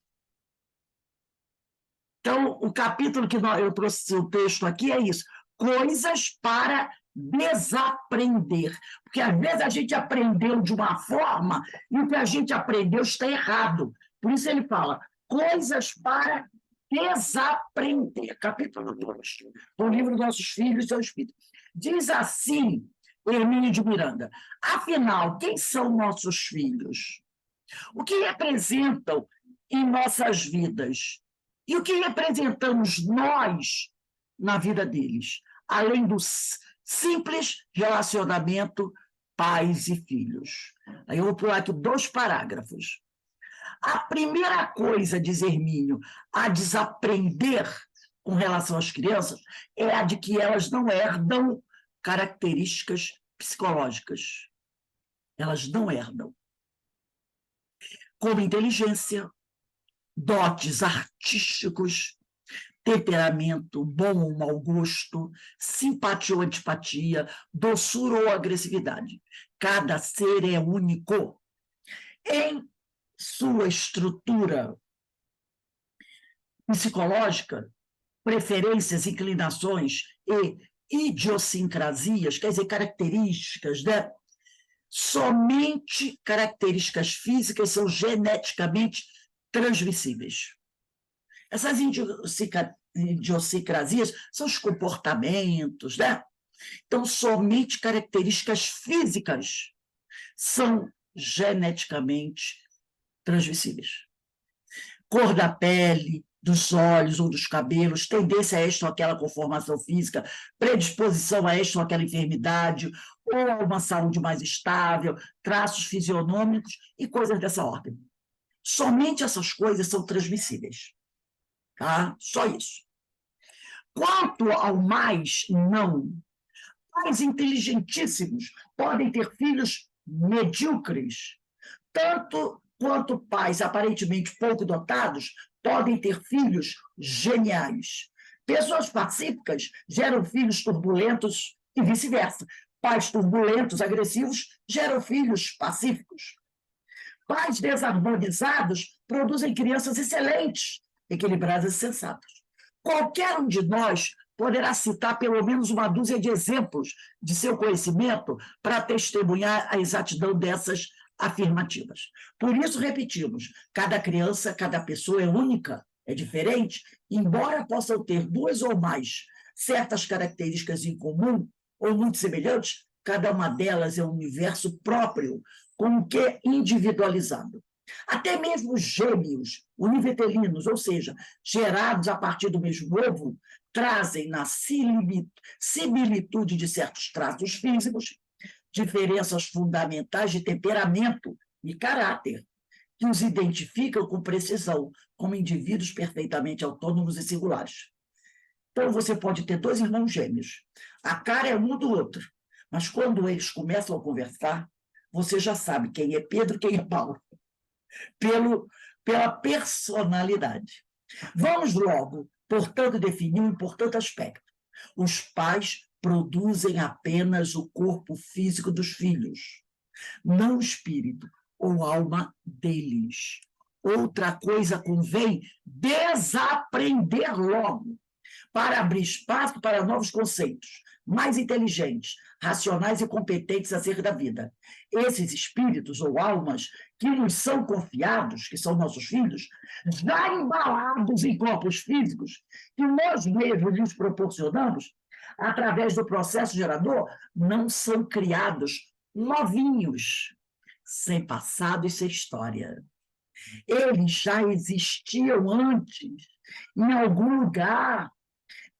Então, o capítulo que eu trouxe o texto aqui é isso: coisas para desaprender. Porque às vezes a gente aprendeu de uma forma e o que a gente aprendeu está errado. Por isso ele fala, coisas para desaprender. Capítulo 2, do livro Nossos Filhos e Seus Espíritos. Diz assim, Hermínio de Miranda, afinal, quem são nossos filhos? O que representam em nossas vidas? E o que representamos nós na vida deles? Além do simples relacionamento pais e filhos. Aí eu vou pular aqui 2 parágrafos. A primeira coisa, diz Hermínio, a desaprender com relação às crianças é a de que elas não herdam características psicológicas. Elas não herdam. Como inteligência, dotes artísticos, temperamento, bom ou mau gosto, simpatia ou antipatia, doçura ou agressividade. Cada ser é único. Em sua estrutura psicológica, preferências, inclinações e idiosincrasias, quer dizer, características, né? Somente características físicas são geneticamente transmissíveis. Essas idiosincrasias são os comportamentos, né? Então, somente características físicas são geneticamente transmissíveis. Cor da pele, dos olhos ou dos cabelos, tendência a esta ou aquela conformação física, predisposição a esta ou aquela enfermidade, ou a uma saúde mais estável, traços fisionômicos e coisas dessa ordem. Somente essas coisas são transmissíveis. Tá? Só isso. Quanto ao mais, não. Pais inteligentíssimos podem ter filhos medíocres, tanto quanto pais aparentemente pouco dotados podem ter filhos geniais. Pessoas pacíficas geram filhos turbulentos e vice-versa. Pais turbulentos, agressivos, geram filhos pacíficos. Pais desarmonizados produzem crianças excelentes, equilibradas e sensatas. Qualquer um de nós poderá citar pelo menos uma dúzia de exemplos de seu conhecimento para testemunhar a exatidão dessas afirmativas. Por isso, repetimos, cada criança, cada pessoa é única, é diferente, embora possam ter duas ou mais certas características em comum ou muito semelhantes, cada uma delas é um universo próprio, como que individualizado. Até mesmo os gêmeos univitelinos, ou seja, gerados a partir do mesmo ovo, trazem na similitude de certos traços físicos diferenças fundamentais de temperamento e caráter, que os identificam com precisão como indivíduos perfeitamente autônomos e singulares. Então, você pode ter dois irmãos gêmeos. A cara é um do outro, mas quando eles começam a conversar, você já sabe quem é Pedro e quem é Paulo, pela personalidade. Vamos logo, portanto, definir um importante aspecto. Os pais produzem apenas o corpo físico dos filhos, não o espírito ou alma deles. Outra coisa convém desaprender logo, para abrir espaço para novos conceitos, mais inteligentes, racionais e competentes acerca da vida. Esses espíritos ou almas que nos são confiados, que são nossos filhos, já embalados em corpos físicos, que nós mesmos lhes proporcionamos, através do processo gerador, não são criados novinhos, sem passado e sem história. Eles já existiam antes, em algum lugar,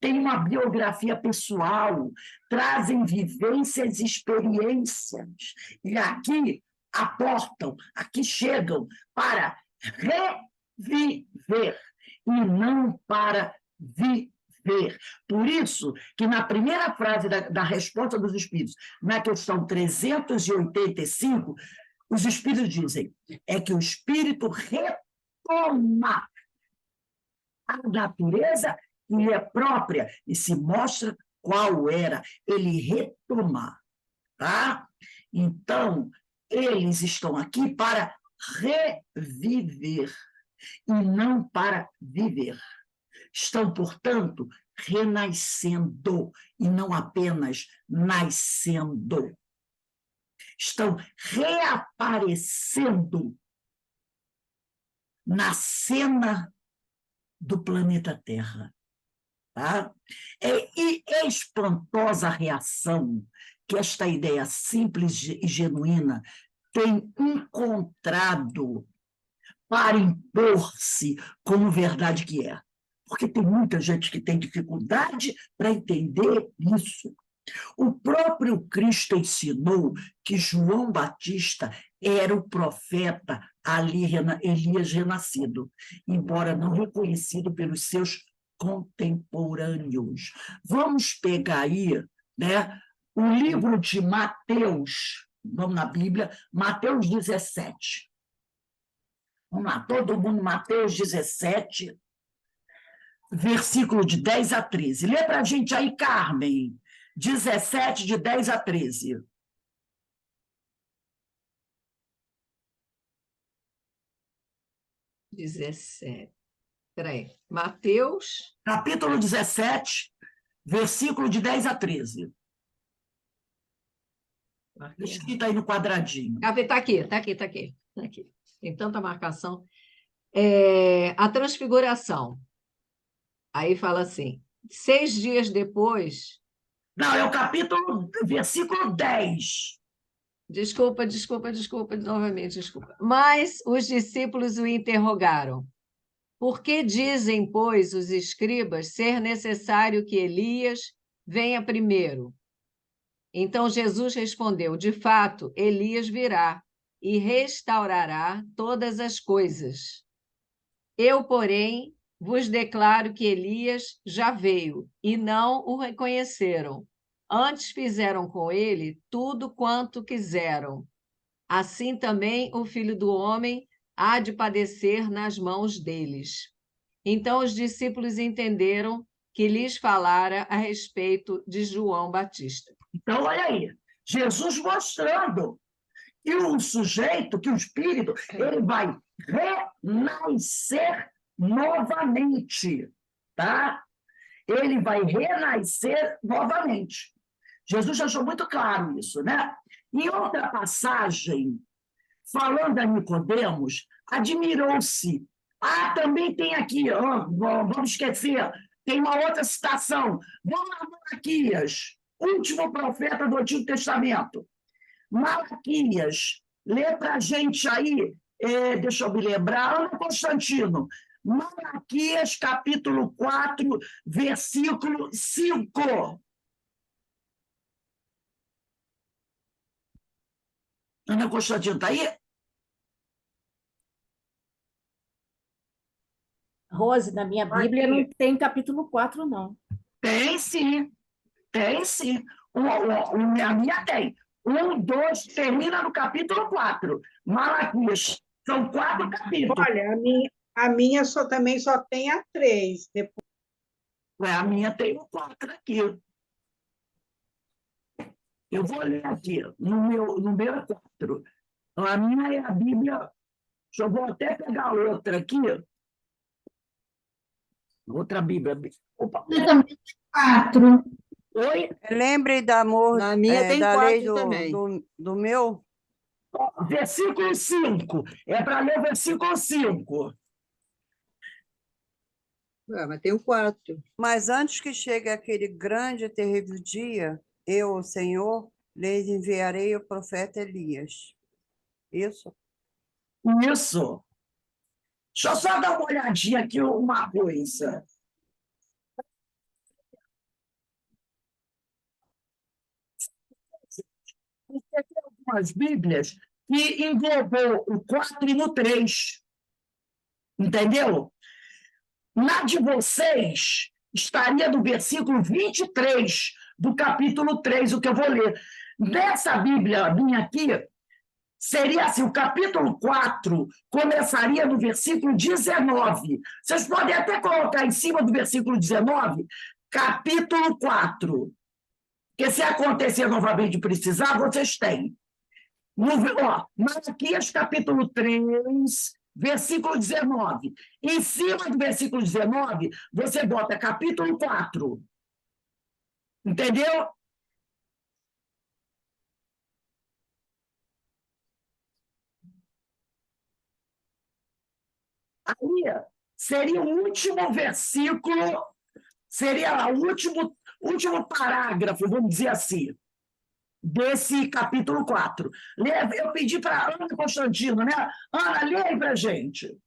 têm uma biografia pessoal, trazem vivências e experiências, e aqui aportam, aqui chegam para reviver e não para viver. Por isso que na primeira frase da resposta dos Espíritos, na questão 385, os Espíritos dizem é que o Espírito retoma a natureza que lhe é própria e se mostra qual era. Ele retoma, tá? Então, eles estão aqui para reviver e não para viver. Estão, portanto, renascendo e não apenas nascendo. Estão reaparecendo na cena do planeta Terra. Tá? É espantosa a reação que esta ideia simples e genuína tem encontrado para impor-se como verdade que é. Porque tem muita gente que tem dificuldade para entender isso. O próprio Cristo ensinou que João Batista era o profeta Elias renascido, embora não reconhecido pelos seus contemporâneos. Vamos pegar aí, né, o livro de Mateus, vamos na Bíblia, Mateus 17. Vamos lá, todo mundo, Mateus 17, versículo de 10 a 13. Lê para a gente aí, Carmen. 17, de 10 a 13. Peraí. Mateus, capítulo 17, versículo de 10 a 13. marquei errado. Escrito aí no quadradinho. Está aqui, está aqui, está aqui. Tá aqui. Tem tanta marcação. A transfiguração. Aí fala assim: 6 dias depois. Não, é o capítulo, versículo 10. Desculpa, novamente, desculpa. Mas os discípulos o interrogaram: por que dizem, pois, os escribas ser necessário que Elias venha primeiro? Então Jesus respondeu: de fato, Elias virá e restaurará todas as coisas. Eu, porém, vos declaro que Elias já veio e não o reconheceram. Antes fizeram com ele tudo quanto quiseram. Assim também o Filho do Homem há de padecer nas mãos deles. Então os discípulos entenderam que lhes falara a respeito de João Batista. Então, olha aí, Jesus mostrando que o sujeito, que o espírito, ele vai renascer novamente, tá? Ele vai renascer novamente. Jesus deixou muito claro isso, né? Em outra passagem, falando a Nicodemos, admirou-se. Também tem aqui, vamos esquecer, tem uma outra citação. Vamos lá, Malaquias, último profeta do Antigo Testamento. Malaquias, lê para a gente aí, deixa eu me lembrar, Ana Constantino, Malaquias, capítulo 4, versículo 5. Ana Constantino, está aí? Rose, na minha Bíblia não tem capítulo 4, não. Tem sim, tem sim. A minha tem. 1, 2, termina no capítulo 4. Malaquias, são 4 capítulos. Olha, a minha também só tem a 3. Depois... A minha tem o 4 aqui. Eu vou ler aqui, no meu 4. A minha é a Bíblia. Eu vou até pegar outra aqui. Outra Bíblia. Opa. 4. Oi? Lembre da amor Na minha tem da lei 4 também. do meu. Versículo 5. É para ler o versículo 5. Mas tem o 4. Mas antes que chegue aquele grande e terrível dia, eu, o Senhor, lhes enviarei o profeta Elias. Isso? Isso. Deixa eu só dar uma olhadinha aqui, uma coisa. Tem algumas Bíblias que englobou o 4 e no 3. Entendeu? Na de vocês, estaria do versículo 23 do capítulo 3, o que eu vou ler. Nessa Bíblia minha aqui, seria assim, o capítulo 4 começaria no versículo 19. Vocês podem até colocar em cima do versículo 19, capítulo 4. Porque se acontecer novamente precisar, vocês têm. Malaquias, capítulo 3, versículo 19. Em cima do versículo 19, você bota capítulo 4. Entendeu? Aí seria o último versículo, seria o último parágrafo, vamos dizer assim, desse capítulo 4. Eu pedi para Ana Constantino, né? Ana, lê aí para a gente.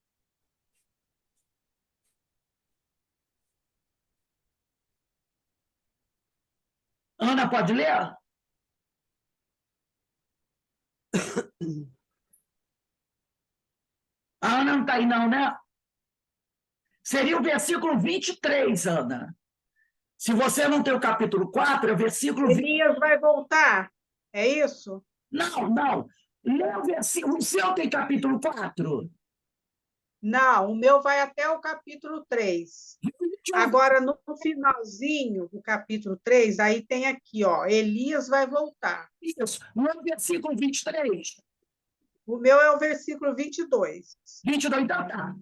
Ana, pode ler? A Ana não está aí, não, né? Seria o versículo 23, Ana. Se você não tem o capítulo 4, é o versículo 20. Elias vai voltar, é isso? Não. Lê o versículo. O seu tem capítulo 4? Não, o meu vai até o capítulo 3. Agora, no finalzinho do capítulo 3, aí tem aqui, ó, Elias vai voltar. Isso, no versículo 23. O meu é o versículo 22. 22, então tá.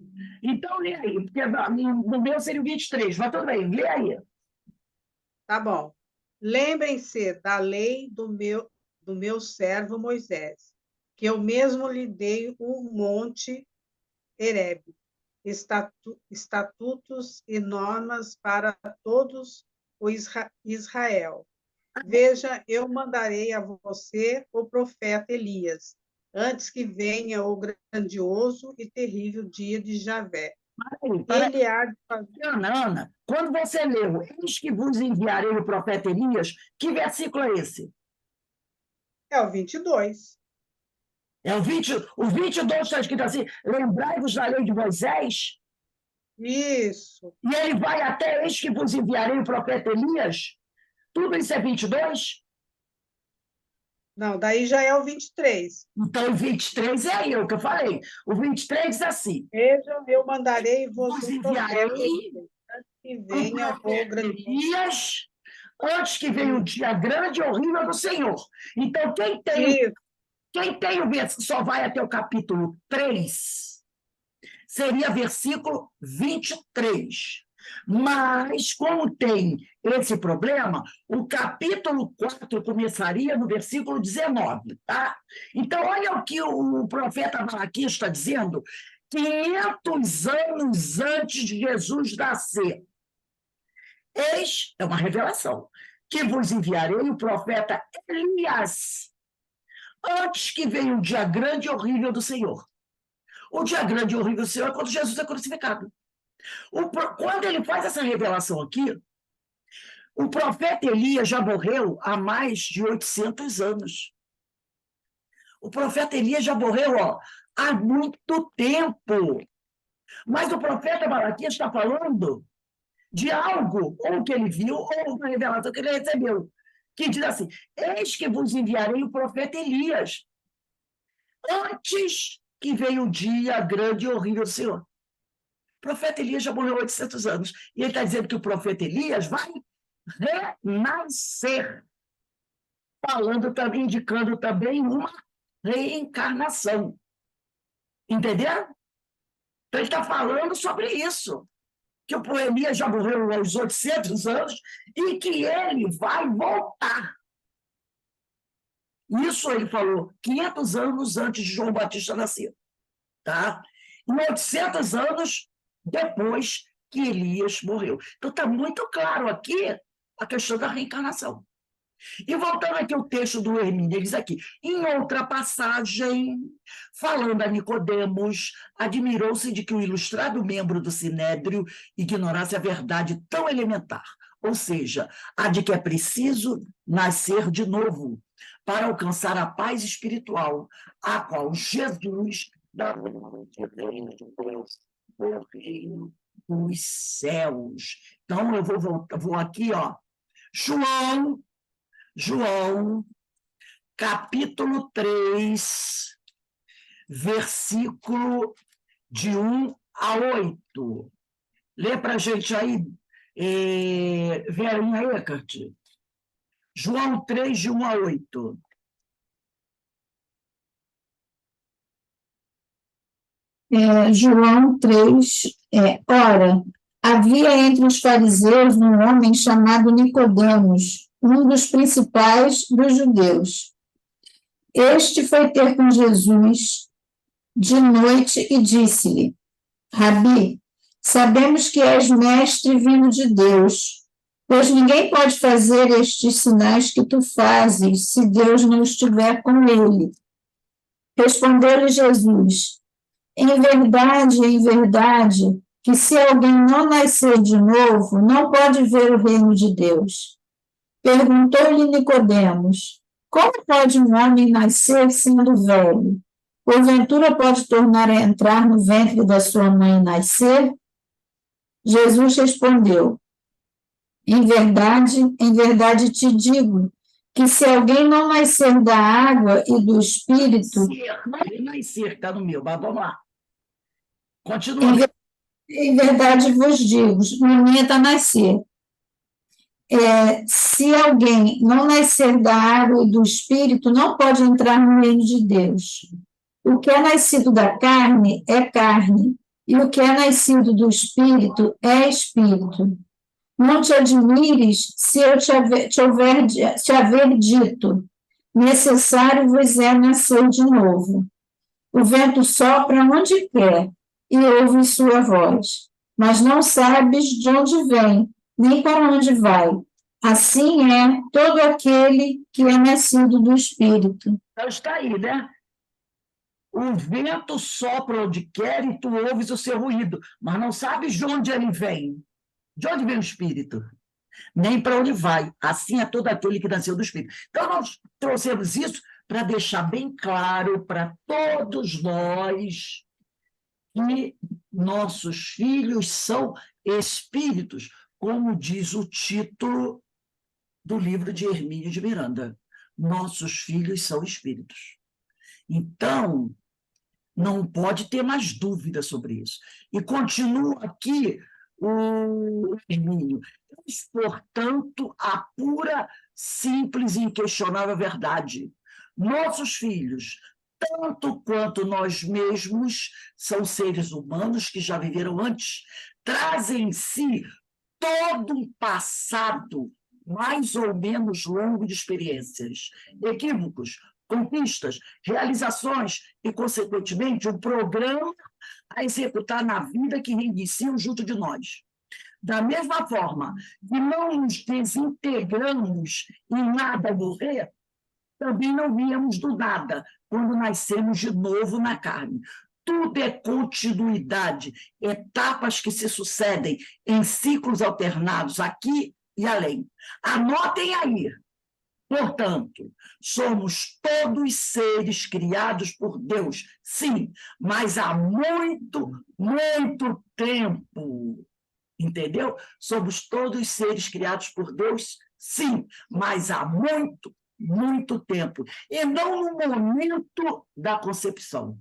Então, lê aí, porque no meu seria o 23, mas tudo bem, lê aí. Tá bom. Lembrem-se da lei do meu servo Moisés, que eu mesmo lhe dei o monte Herebe, estatutos e normas para todos o Israel. Veja, eu mandarei a você o profeta Elias, antes que venha o grandioso e terrível dia de Javé. Ele há de fazer... Ana, quando você leu, eis que vos enviarei o profeta Elias, que versículo é esse? É o 22. É o 22 está escrito assim, lembrai-vos da lei de Moisés, Isso. e ele vai até eis que vos enviarei o profeta Elias. Tudo isso é 22? Não, daí já é o 23. Então, o 23 é aí, o que eu falei. O 23 é assim. Veja, eu mandarei Vos você o enviarei profeta Elias, antes que o venha o profeta grandioso. Elias, antes que venha o dia grande e horrível do Senhor. Então, quem tem o versículo, só vai até o capítulo 3, seria versículo 23. Mas, como tem esse problema, o capítulo 4 começaria no versículo 19, tá? Então, olha o que o profeta Malaquias está dizendo, 500 anos antes de Jesus nascer. Eis, é uma revelação, que vos enviarei o profeta Elias, antes que venha o dia grande e horrível do Senhor. O dia grande e horrível do Senhor é quando Jesus é crucificado. Quando ele faz essa revelação aqui, o profeta Elias já morreu há mais de 800 anos. O profeta Elias já morreu há muito tempo. Mas o profeta Malaquias está falando de algo, ou que ele viu, ou uma revelação que ele recebeu, que diz assim, eis que vos enviarei o profeta Elias, antes que venha o dia grande e horrível do Senhor. O profeta Elias já morreu há 800 anos, e ele está dizendo que o profeta Elias vai renascer, falando também, indicando também uma reencarnação. Entenderam? Então, ele está falando sobre isso, que o Elias já morreu aos 800 anos e que ele vai voltar. Isso ele falou 500 anos antes de João Batista nascer. Tá? E 800 anos depois que Elias morreu. Então, está muito claro aqui a questão da reencarnação. E voltando aqui ao texto do Hermínio, ele diz aqui, em outra passagem, falando a Nicodemos, admirou-se de que o ilustrado membro do Sinédrio ignorasse a verdade tão elementar, ou seja, a de que é preciso nascer de novo para alcançar a paz espiritual, a qual Jesus dá o reino dos céus. Então, eu vou aqui, João, capítulo 3, versículo de 1 a 8. Lê para a gente aí, Verinha Eckert. João 3, de 1 a 8. João 3, ora, havia entre os fariseus um homem chamado Nicodemos, um dos principais dos judeus. Este foi ter com Jesus de noite e disse-lhe, Rabi, sabemos que és mestre vindo de Deus, pois ninguém pode fazer estes sinais que tu fazes se Deus não estiver com ele. Respondeu-lhe Jesus, em verdade, que se alguém não nascer de novo, não pode ver o reino de Deus. Perguntou-lhe Nicodemos, como pode um homem nascer sendo velho? Porventura pode tornar a entrar no ventre da sua mãe e nascer? Jesus respondeu, em verdade te digo, que se alguém não nascer da água e do Espírito... Nascer, está no meu, mas vamos lá. Continua. Em verdade vos digo, na minha está nascer. Se alguém não nascer da água e do Espírito, não pode entrar no reino de Deus. O que é nascido da carne é carne, e o que é nascido do espírito é espírito. Não te admires se eu te haver dito, necessário vos é nascer de novo. O vento sopra onde quer, e ouves sua voz, mas não sabes de onde vem, nem para onde vai. Assim é todo aquele que é nascido do Espírito. Então está aí, né? O vento sopra onde quer e tu ouves o seu ruído, mas não sabes de onde ele vem. De onde vem o Espírito? Nem para onde vai. Assim é todo aquele que nasceu do Espírito. Então, nós trouxemos isso para deixar bem claro para todos nós que nossos filhos são espíritos, como diz o título do livro de Hermínio de Miranda. Nossos filhos são espíritos. Então, não pode ter mais dúvida sobre isso. E continua aqui o Hermínio. Portanto, a pura, simples e inquestionável verdade. Nossos filhos, tanto quanto nós mesmos, são seres humanos que já viveram antes, trazem em si todo um passado mais ou menos longo de experiências, equívocos, conquistas, realizações e, consequentemente, um programa a executar na vida que reinicia junto de nós. Da mesma forma que não nos desintegramos em nada ao morrer, também não viemos do nada quando nascemos de novo na carne. Tudo é continuidade, etapas que se sucedem em ciclos alternados aqui e além. Anotem aí. Portanto, somos todos seres criados por Deus, sim, mas há muito, muito tempo. Entendeu? Somos todos seres criados por Deus, sim, mas há muito, muito tempo. E não no momento da concepção,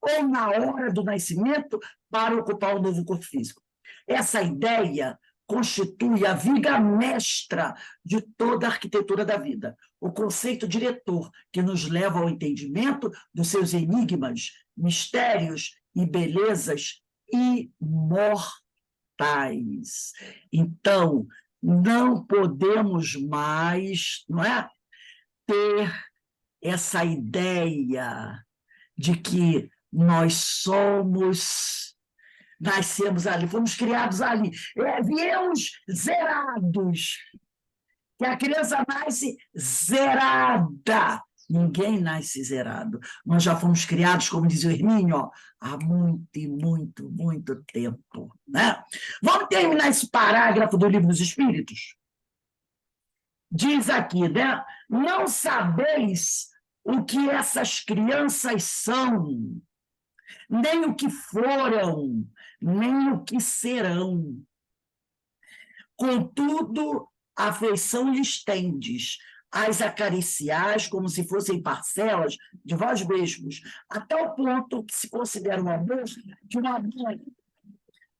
ou na hora do nascimento para ocupar o novo corpo físico. Essa ideia constitui a viga mestra de toda a arquitetura da vida, o conceito diretor que nos leva ao entendimento dos seus enigmas, mistérios e belezas imortais. Então, não podemos mais, não é, ter essa ideia de que nós nascemos ali, fomos criados ali, viemos zerados, que a criança nasce zerada. Ninguém nasce zerado. Nós já fomos criados, como dizia o Hermínio, ó, há muito e muito, muito tempo. Né? Vamos terminar esse parágrafo do Livro dos Espíritos? Diz aqui, né? Não sabeis o que essas crianças são, nem o que foram, nem o que serão. Contudo, a afeição lhes tendes, as acariciais como se fossem parcelas de vós mesmos, até o ponto que se considera um amor que uma mãe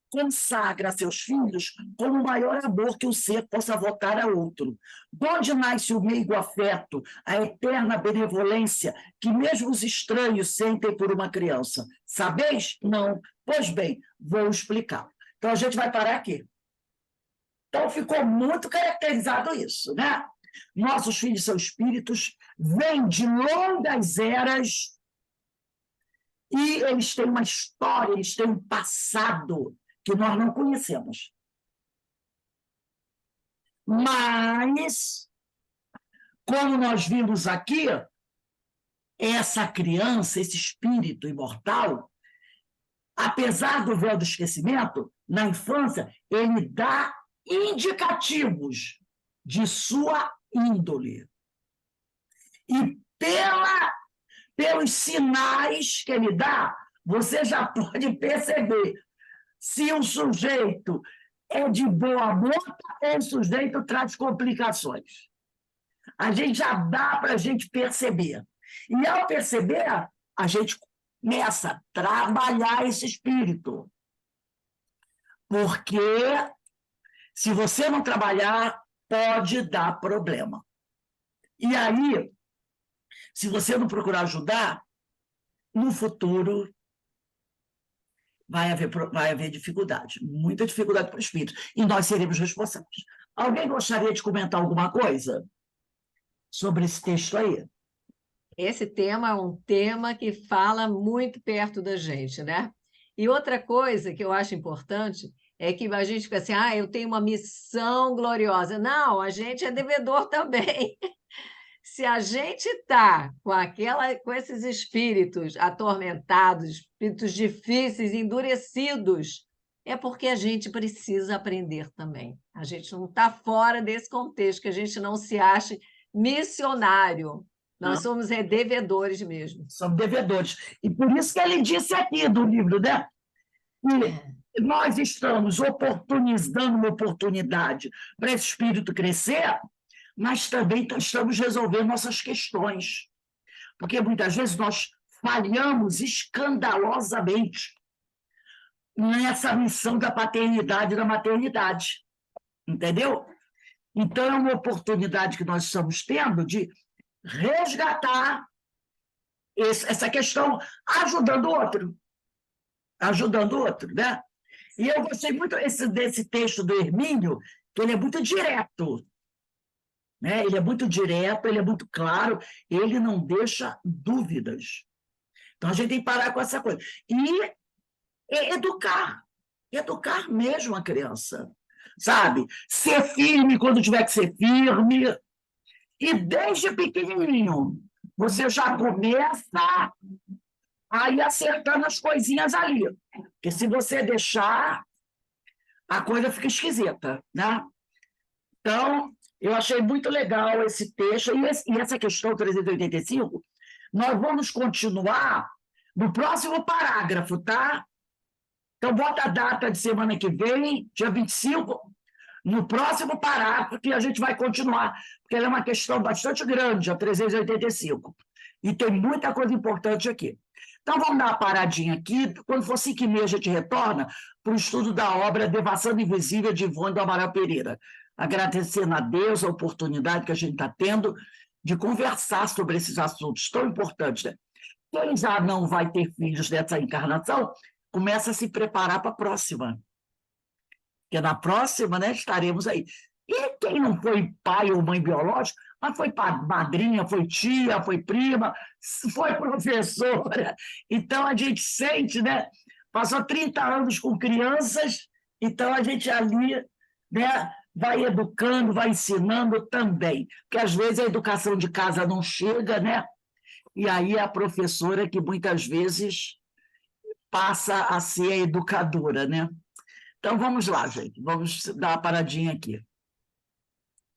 consagra a seus filhos como o maior amor que o ser possa votar a outro. De onde nasce o meigo afeto, a eterna benevolência que mesmo os estranhos sentem por uma criança? Sabeis? Não. Pois bem, vou explicar. Então, a gente vai parar aqui. Então, ficou muito caracterizado isso, né? Nossos filhos são espíritos, vêm de longas eras e eles têm uma história, eles têm um passado que nós não conhecemos. Mas, como nós vimos aqui, essa criança, esse espírito imortal, apesar do véu do esquecimento, na infância, ele dá indicativos de sua índole. E pelos sinais que ele dá, você já pode perceber se o sujeito é de boa monta ou o sujeito traz complicações. A gente já dá para a gente perceber. E, ao perceber, a gente começa a trabalhar esse espírito. Porque, se você não trabalhar, pode dar problema. E aí, se você não procurar ajudar, no futuro vai haver dificuldade, muita dificuldade para o espírito, e nós seremos responsáveis. Alguém gostaria de comentar alguma coisa sobre esse texto aí? Esse tema é um tema que fala muito perto da gente, né? E outra coisa que eu acho importante é que a gente fica assim, eu tenho uma missão gloriosa. Não, a gente é devedor também. Se a gente está com esses espíritos atormentados, espíritos difíceis, endurecidos, é porque a gente precisa aprender também. A gente não está fora desse contexto, que a gente não se ache missionário. Nós somos devedores mesmo. Somos devedores. E por isso que ele disse aqui do livro, né? Que nós estamos oportunizando uma oportunidade para esse espírito crescer, mas também estamos resolvendo nossas questões. Porque muitas vezes nós falhamos escandalosamente nessa missão da paternidade e da maternidade. Entendeu? Então, é uma oportunidade que nós estamos tendo de resgatar essa questão, ajudando o outro. Ajudando o outro, né? E eu gostei muito desse texto do Hermínio, que ele é muito direto. Né? Ele é muito direto, ele é muito claro, ele não deixa dúvidas. Então, a gente tem que parar com essa coisa. E educar mesmo a criança, sabe? Ser firme quando tiver que ser firme. E desde pequenininho, você já começa a ir acertando as coisinhas ali. Porque se você deixar, a coisa fica esquisita, né? Então, eu achei muito legal esse texto. E essa questão 385, nós vamos continuar no próximo parágrafo, tá? Então, bota a data de semana que vem, dia 25, no próximo parágrafo, que a gente vai continuar, porque ela é uma questão bastante grande, a 385. E tem muita coisa importante aqui. Então, vamos dar uma paradinha aqui. Quando for 5h30, a gente retorna para o estudo da obra Devassando Invisível, de Ivone do Amaral Pereira. Agradecendo a Deus a oportunidade que a gente está tendo de conversar sobre esses assuntos tão importantes. Né? Quem já não vai ter filhos dessa encarnação, começa a se preparar para a próxima. Porque na próxima, né, estaremos aí. E quem não foi pai ou mãe biológico, mas foi madrinha, foi tia, foi prima, foi professora. Então, a gente sente, né? Passou 30 anos com crianças, então a gente ali, né, vai educando, vai ensinando também. Porque, às vezes, a educação de casa não chega, né? E aí a professora que, muitas vezes, passa a ser a educadora, né? Então, vamos lá, gente. Vamos dar uma paradinha aqui.